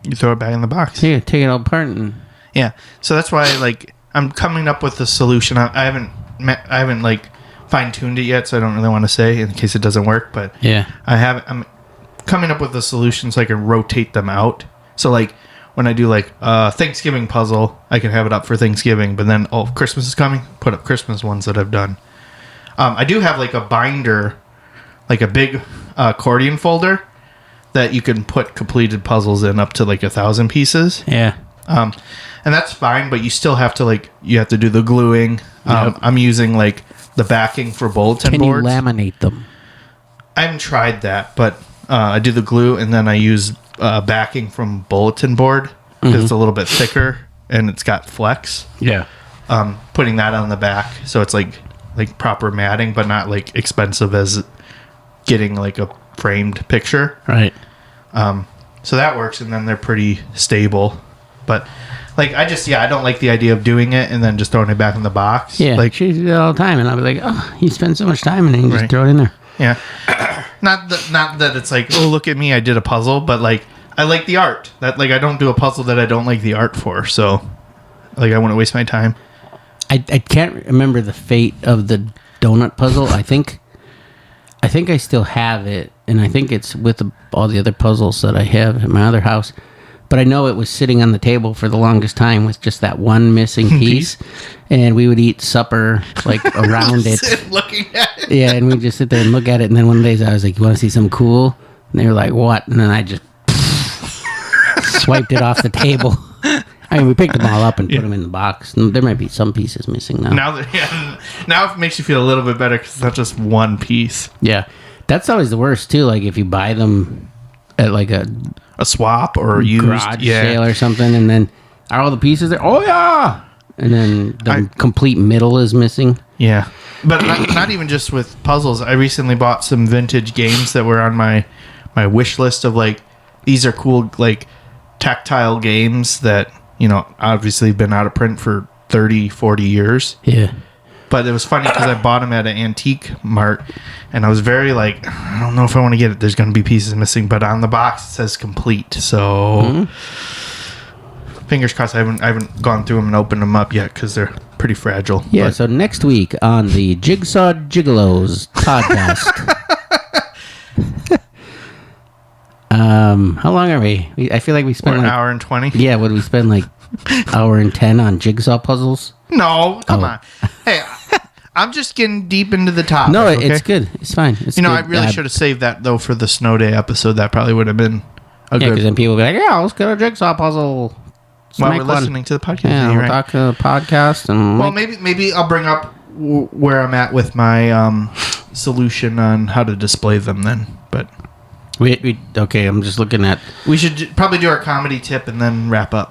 you throw it back in the box. Yeah, take it all apart. And yeah. So that's why, like, I'm coming up with a solution. I haven't like fine-tuned it yet, so I don't really want to say in case it doesn't work, but yeah, I'm coming up with a solution so I can rotate them out. So, like, when I do like Thanksgiving puzzle, I can have it up for Thanksgiving, but then Christmas is coming, put up Christmas ones that I've done. I do have like a binder, like a big accordion folder that you can put completed puzzles in up to like 1,000 pieces. Yeah. And that's fine, but you still have to, like, you have to do the gluing. Yep. I'm using, like, the backing for bulletin boards. Can you laminate them? I haven't tried that, but I do the glue, and then I use backing from bulletin board because it's a little bit thicker and it's got flex. Yeah. Putting that on the back, so it's like proper matting, but not like expensive as getting like a framed picture. Right. So that works, and then they're pretty stable. But, like, I don't like the idea of doing it and then just throwing it back in the box. Yeah, like, she did it all the time, and I'll be like, oh, you spend so much time, and then you just Right. throw it in there. yeah. Not that it's like, oh, look at me, I did a puzzle, but, like, I like the art. That, like, I don't do a puzzle that I don't like the art for, so, like, I wouldn't waste my time. I can't remember the fate of the donut puzzle. I think I still have it, and I think it's with all the other puzzles that I have at my other house. But I know it was sitting on the table for the longest time with just that one missing piece. And we would eat supper, like, around it. Looking at it. Yeah, and we'd just sit there and look at it. And then one day I was like, you want to see something cool? And they were like, what? And then I just swiped it off the table. I mean, we picked them all up and put them in the box. And there might be some pieces missing now. Now it makes you feel a little bit better because it's not just one piece. Yeah. That's always the worst, too. Like, if you buy them at, like, a swap or used garage sale or something, and then are all the pieces there? Oh, yeah! And then the complete middle is missing. Yeah. But not even just with puzzles. I recently bought some vintage games that were on my wish list of, like, these are cool, like, tactile games that, you know, obviously been out of print for 30, 40 years. Yeah. But it was funny because I bought them at an antique mart, and I was very like, I don't know if I want to get it. There's going to be pieces missing, but on the box it says complete. So fingers crossed. I haven't gone through them and opened them up yet because they're pretty fragile. Yeah. But So next week on the Jigsaw Jiggalos podcast. How long are we? I feel like we spent an like hour and 20. Yeah. Would we spend like hour and 10 on jigsaw puzzles? No, come on. Hey, I'm just getting deep into the topic. No, okay? it's good. It's fine. It's You know, good. I really should have saved that though for the snow day episode. That probably would have been a Yeah, because good. then people will be like, "Yeah, let's get a jigsaw puzzle." While we're listening to the podcast. Yeah, you're we'll right. talk to the podcast and. Well, maybe I'll bring up where I'm at with my solution on how to display them then. But okay. I'm just looking at we should probably do our comedy tip and then wrap up.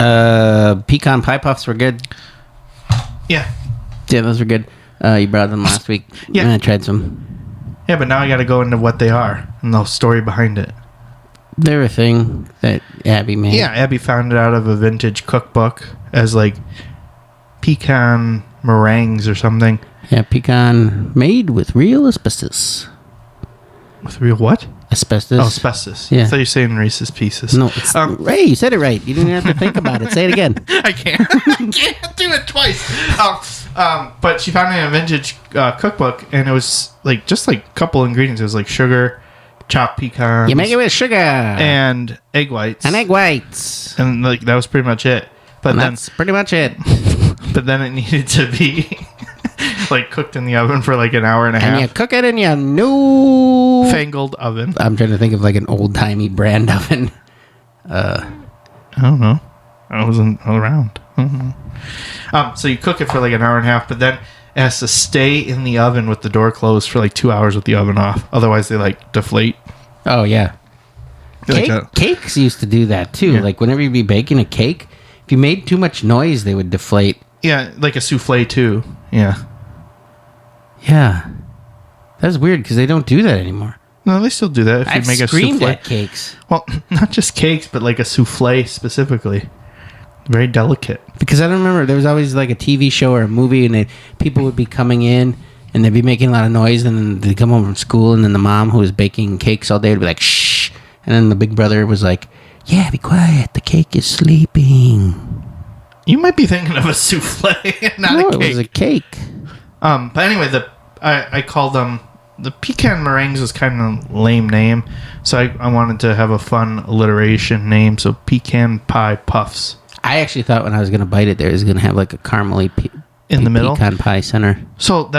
pecan pie puffs were good. Yeah. Yeah, those were good. You brought them last week. Yeah. And I tried some. Yeah, but now I got to go into what they are and the story behind it. They're a thing that Abby made. Yeah, Abby found it out of a vintage cookbook as like pecan meringues or something. Yeah, pecan made with real asbestos. With real what? Asbestos. Oh, asbestos. Yeah. I thought you were saying racist pieces. No, it's, hey, you said it right. You didn't have to think about it. Say it again. I can't. I can't do it twice. But she found it in a vintage cookbook, and it was like just like a couple ingredients. It was like sugar, chopped pecans. You make it with sugar and egg whites. and egg whites. And like that was pretty much it. But And then, that's pretty much it. but then it needed to be like cooked in the oven for like an hour and a And you half. cook it in your new Fangled oven. I'm trying to think of like an old timey brand oven. I don't know. I wasn't around. So you cook it for like an hour and a half, but then it has to stay in the oven with the door closed for like 2 hours with the oven off. Otherwise, they like deflate. Oh, yeah. Cakes used to do that too. Yeah. Like whenever you'd be baking a cake, if you made too much noise, they would deflate. Yeah, like a souffle too. Yeah. Yeah. That's weird because they don't do that anymore. No, they still do that if I've you make a screamed souffle. at cakes. Well, not just cakes, but like a souffle specifically. Very delicate. Because I don't remember, there was always like a TV show or a movie, and people would be coming in, and they'd be making a lot of noise, and then they'd come home from school, and then the mom who was baking cakes all day would be like, shh. And then the big brother was like, yeah, be quiet, the cake is sleeping. You might be thinking of a souffle, not a cake. It was a cake. But anyway, I called them the pecan meringues was kind of a lame name, so I wanted to have a fun alliteration name. So pecan pie puffs. I actually thought when I was going to bite it, there was going to have like a caramely in the middle pecan pie center. So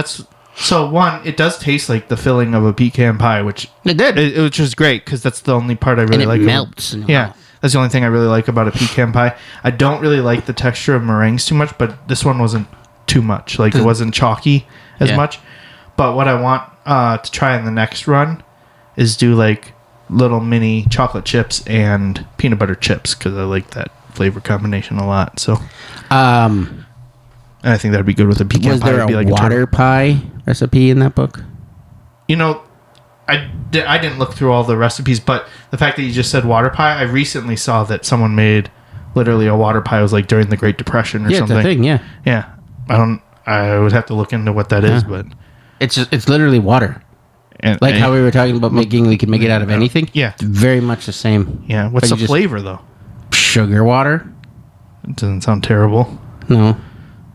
one, it does taste like the filling of a pecan pie, which it did, which is great because that's the only part I really like. It melts. Yeah. That's the only thing I really like about a pecan pie. I don't really like the texture of meringues too much, but this one wasn't too much. Like, it wasn't chalky as much. But what I want to try in the next run is do, like, little mini chocolate chips and peanut butter chips, because I like that flavor combination a lot. So, and I think that'd be good with a pecan pie. Was there a water pie recipe in that book? You know, I didn't look through all the recipes, but the fact that you just said water pie, I recently saw that someone made literally a water pie. It was like during the Great Depression or something. Yeah, it's a thing, yeah. Yeah. I would have to look into what that is, but it's literally water. And, like how we were talking about we can make it out of anything. Yeah. It's very much the same. Yeah. What's the flavor though? Sugar water? It doesn't sound terrible. No.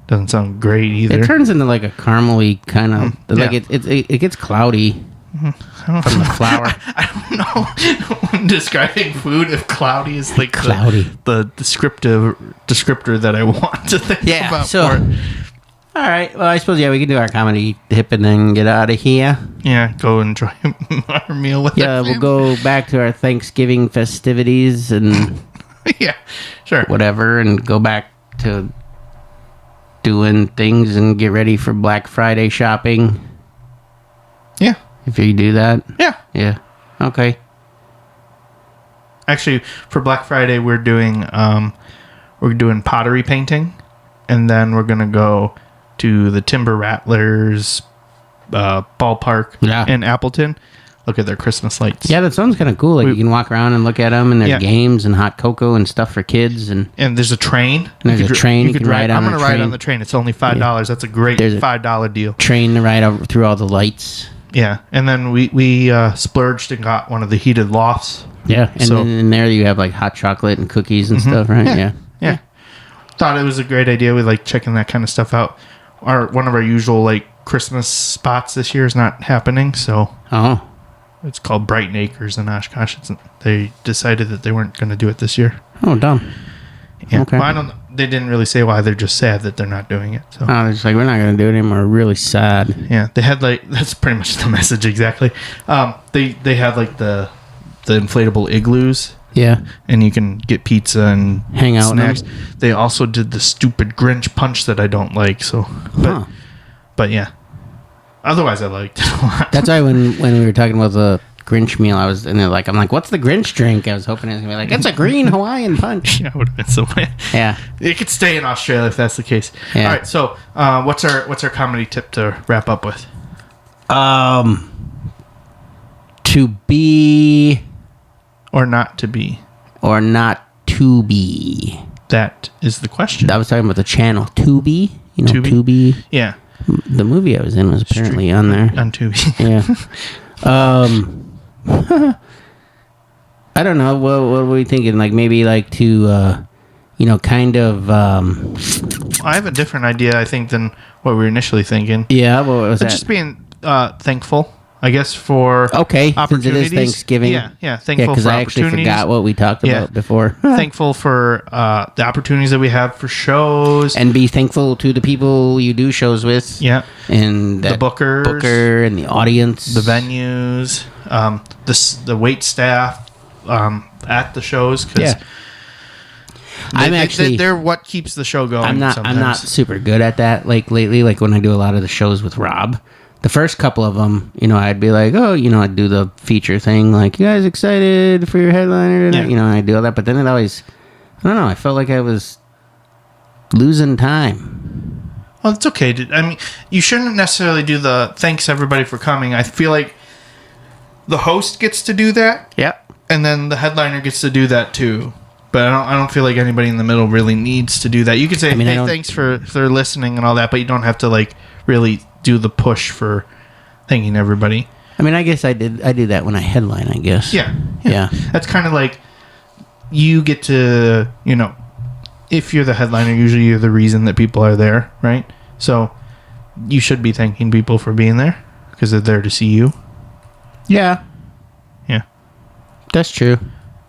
Doesn't sound great either. It turns into like a caramely kind of like it gets cloudy. From the flour. I don't know when describing food if cloudy is like cloudy. The descriptor that I want to think about so, for it. All right. Well, I suppose we can do our comedy dip and then get out of here. Yeah, go enjoy our meal with Yeah, we'll go back to our Thanksgiving festivities and yeah, sure. Whatever, and go back to doing things and get ready for Black Friday shopping. Yeah. If you do that? Yeah. Yeah. Okay. Actually, for Black Friday, we're doing pottery painting, and then we're gonna go to the Timber Rattlers ballpark in Appleton. Look at their Christmas lights. Yeah, that sounds kind of cool. Like you can walk around and look at them, and there's games and hot cocoa and stuff for kids, and there's a train. And there's a train you can ride on. I'm gonna ride on the train. It's only $5. Yeah. That's a great $5 deal. Train to ride over through all the lights. Yeah, and then we splurged and got one of the heated lofts. Yeah, and then in there you have like hot chocolate and cookies and stuff, right? Yeah. Thought it was a great idea. We like checking that kind of stuff out. One of our usual like Christmas spots this year is not happening, so it's called Brighton Acres in Oshkosh. They decided that they weren't going to do it this year. Oh, dumb. Yeah, okay. Well, they didn't really say why. They're just sad that they're not doing it. So. They're just like, we're not going to do it anymore. We're really sad. Yeah, they had like that's pretty much the message exactly. They had like the inflatable igloos. Yeah, and you can get pizza and hang out. Snacks. They also did the stupid Grinch punch that I don't like. So, but yeah. Otherwise, I liked it a lot. That's why when we were talking about the Grinch meal, I'm like, what's the Grinch drink? I was hoping it was gonna be like, it's a green Hawaiian punch. Yeah, it would have been so bad. Yeah, it could stay in Australia if that's the case. Yeah. All right, so what's our comedy tip to wrap up with? To be or not to be, or not to be. That is the question. I was talking about the channel Tubi. You know, Tubi. Yeah. The movie I was in was apparently on there. On Tubi. Yeah. I don't know. What were we thinking? Like maybe like to, kind of. I have a different idea, I think, than what we were initially thinking. Yeah. What was that? Just being thankful, I guess, for opportunities. Since it is Thanksgiving. Yeah. Thankful because for I actually opportunities. forgot what we talked about before. Thankful for the opportunities that we have for shows, and be thankful to the people you do shows with. Yeah, and the Booker and the audience, the venues, the wait staff, at the shows because they're what keeps the show going. I'm not super good at that. Like lately, like when I do a lot of the shows with Rob, the first couple of them, I'd be like, I'd do the feature thing, like, you guys excited for your headliner tonight? And I do all that, but then it always, I don't know, I felt like I was losing time. Well, it's okay. I mean, you shouldn't necessarily do the thanks everybody for coming. I feel like the host gets to do that. Yeah. And then the headliner gets to do that too. But I don't feel like anybody in the middle really needs to do that. You could say, hey, thanks for listening and all that, but you don't have to like really do the push for thanking everybody. I mean, I guess I do that when I headline, I guess. Yeah. That's kind of like you get to, if you're the headliner, usually you're the reason that people are there, right? So you should be thanking people for being there because they're there to see you. Yeah. That's true.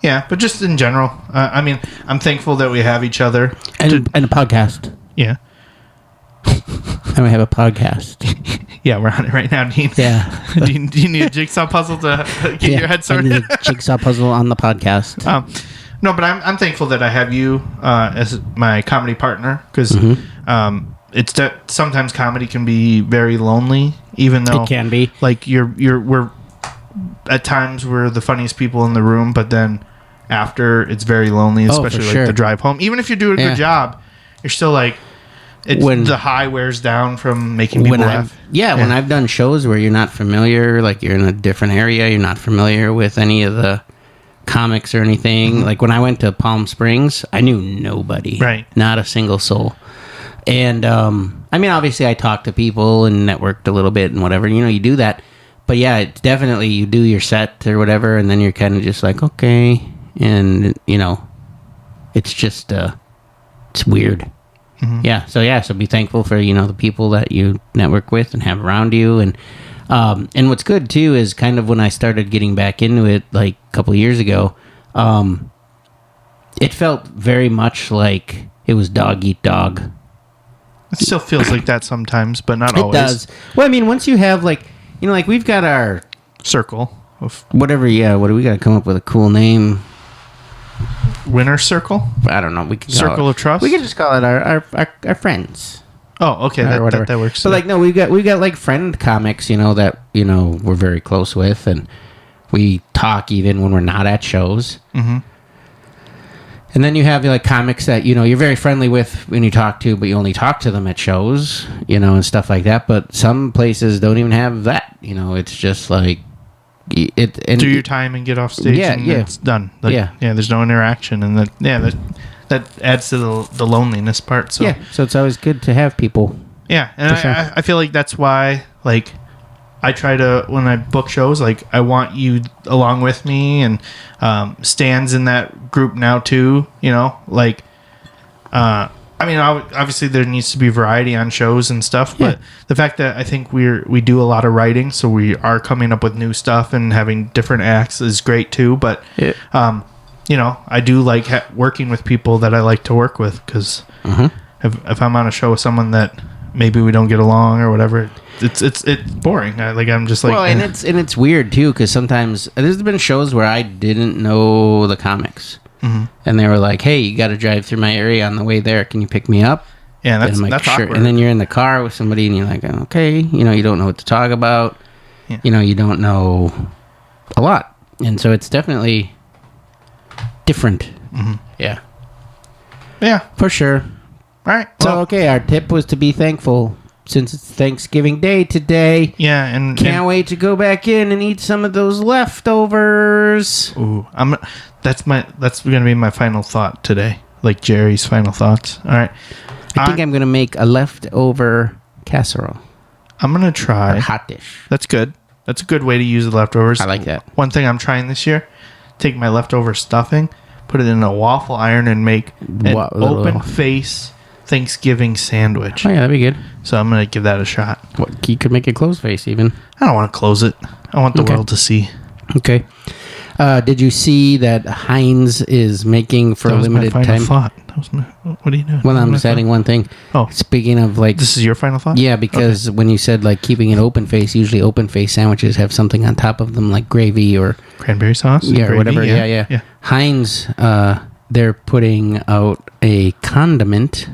Yeah, but just in general, I mean, I'm thankful that we have each other. And a podcast. Yeah. And we have a podcast. Yeah, we're on it right now, Dean. Yeah. do you need a jigsaw puzzle to get your head sorted? I need a jigsaw puzzle on the podcast. No, but I'm thankful that I have you as my comedy partner because it's that sometimes comedy can be very lonely, even though it can be. Like we're at times we're the funniest people in the room, but then after it's very lonely, especially like the drive home. Even if you do a good job, you're still like the high wears down from making people laugh. When I've done shows where you're not familiar, like you're in a different area, you're not familiar with any of the comics or anything. Like when I went to Palm Springs, I knew nobody, right? Not a single soul. And I mean, obviously, I talked to people and networked a little bit and whatever. You do that. But yeah, it's definitely you do your set or whatever, and then you're kind of just like, okay, and it's just it's weird. Yeah, so be thankful for the people that you network with and have around you, and what's good too is kind of when I started getting back into it like a couple of years ago, it felt very much like it was dog eat dog. It still feels like that sometimes, but not always. It does. Well, I mean, once you have like we've got our circle of whatever. Yeah, what do we got to come up with a cool name? Winner circle? I don't know. We can circle of trust. We can just call it our friends. Oh, okay, that works. So like, no, we got like friend comics, that we're very close with, and we talk even when we're not at shows. Mm-hmm. And then you have like comics that you're very friendly with when you talk to, but you only talk to them at shows, and stuff like that. But some places don't even have that. It's just like it. And do your time and get off stage. Yeah, it's done. Like, there's no interaction, and that adds to the loneliness part. So so it's always good to have people. Yeah, and I feel like that's why like I try to, when I book shows, like I want you along with me, and Stan's in that group now too. Like I mean, obviously there needs to be variety on shows and stuff, but the fact that I think we do a lot of writing, so we are coming up with new stuff and having different acts is great too. But I do like working with people that I like to work with, because if I'm on a show with someone that maybe we don't get along or whatever, it's boring. I'm just like, well, and it's weird too, because sometimes there's been shows where I didn't know the comics, and they were like, "Hey, you got to drive through my area on the way there. Can you pick me up?" Yeah, that's awkward. And then you're in the car with somebody, and you're like, "Okay," you don't know what to talk about. Yeah. You don't know a lot, and so it's definitely different. Yeah, for sure. All right. So, okay, our tip was to be thankful since it's Thanksgiving Day today. Yeah, and can't wait to go back in and eat some of those leftovers. Ooh, that's gonna be my final thought today, like Jerry's final thoughts. All right. I think I'm gonna make a leftover casserole. I'm gonna try a hot dish. That's good. That's a good way to use the leftovers. I like that. One thing I'm trying this year: take my leftover stuffing, put it in a waffle iron, and make an open face Thanksgiving sandwich. Oh yeah, that'd be good. So I'm gonna give that a shot. What, you could make a closed face even. I don't want to close it. I want the world to see. Okay. Did you see that Heinz is making for a limited time? Thought. What are you doing? Well, I'm just adding one thing. Oh. Speaking of, like... This is your final thought? Yeah, because when you said, like, keeping it open face, usually open face sandwiches have something on top of them, like gravy or... Cranberry sauce? Yeah, gravy, or whatever. Yeah. Heinz, they're putting out a condiment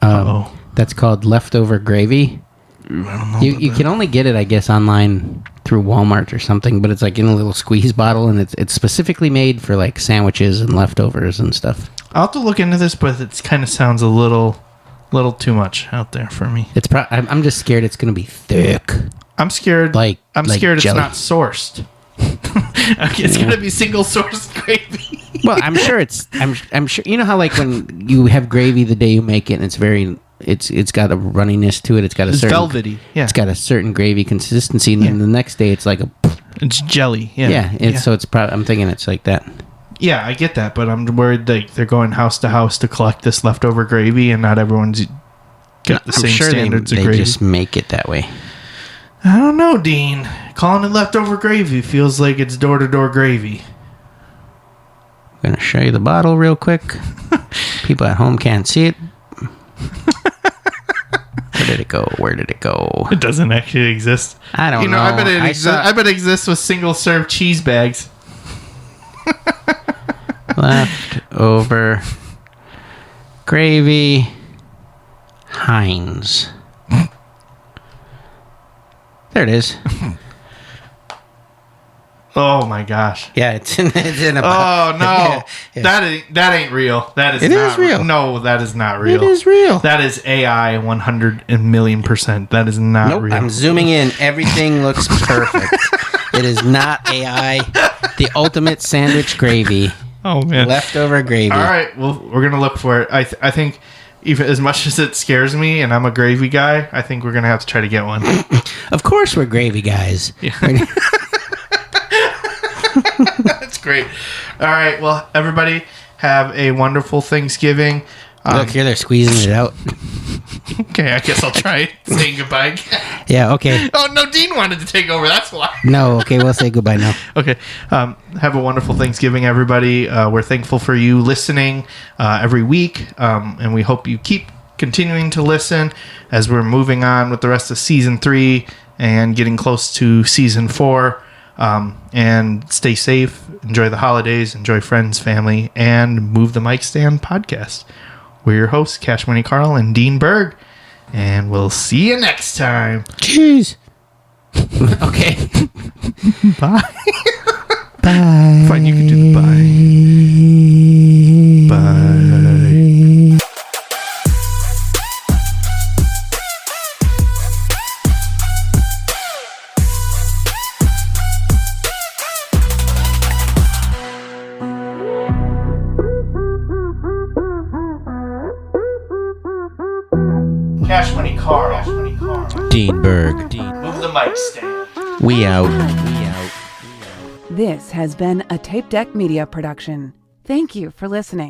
that's called leftover gravy. I don't know. You can only get it, I guess, online through Walmart or something, but it's like in a little squeeze bottle, and it's specifically made for like sandwiches and leftovers and stuff. I'll have to look into this, but it kind of sounds a little too much out there for me. It's I'm just scared it's going to be thick. I'm scared. I'm scared jelly. It's not sourced. It's going to be single sourced gravy. Well, I'm sure I'm sure. You know how like when you have gravy the day you make it, and it's got a runniness to it. It's certain velvety. Yeah. It's got a certain gravy consistency, and then the next day it's like it's jelly. Yeah. So it's probably. I'm thinking it's like that. Yeah, I get that, but I'm worried like they're going house to house to collect this leftover gravy, and not everyone's got the same standards of gravy. They just make it that way. I don't know, Dean. Calling it leftover gravy feels like it's door-to-door gravy. I'm going to show you the bottle real quick. People at home can't see it. Where did it go? It doesn't actually exist. I don't know. I bet it exists with single-serve cheese bags. Leftover gravy, Heinz. There it is. Oh my gosh! Yeah, it's in a. Oh no, Yeah. that ain't real. That is. It not is real. No, that is not real. It is real. That is AI 100,000,000%. That is not Nope, real. I'm zooming in. Everything looks perfect. It is not AI. The ultimate sandwich gravy. Oh man, Leftover gravy. All right, well we're gonna look for it. I think. Even as much as it scares me, and I'm a gravy guy, I think we're gonna have to try to get one. Of course, we're gravy guys. Yeah. That's great. All right, well, everybody have a wonderful Thanksgiving. Look here, they're squeezing it out. Okay, I guess I'll try saying goodbye. Yeah, okay. Oh no, Dean wanted to take over. That's why. No, okay, we'll say goodbye now. Okay. Have a wonderful Thanksgiving, everybody. We're thankful for you listening every week, and we hope you keep continuing to listen as we're moving on with the rest of season 3 and getting close to season 4. And stay safe, enjoy the holidays, enjoy friends, family, and Move the Mic Stand podcast. We're your hosts, Cash Money Karl and Dean Berg, and we'll see you next time. Cheers. Okay. Bye. Bye. Fine, you can do the bye. Bye. Cash Money Karl. Dean Berg. Move the mic stand. We out. This has been a Tape Deck Media production. Thank you for listening.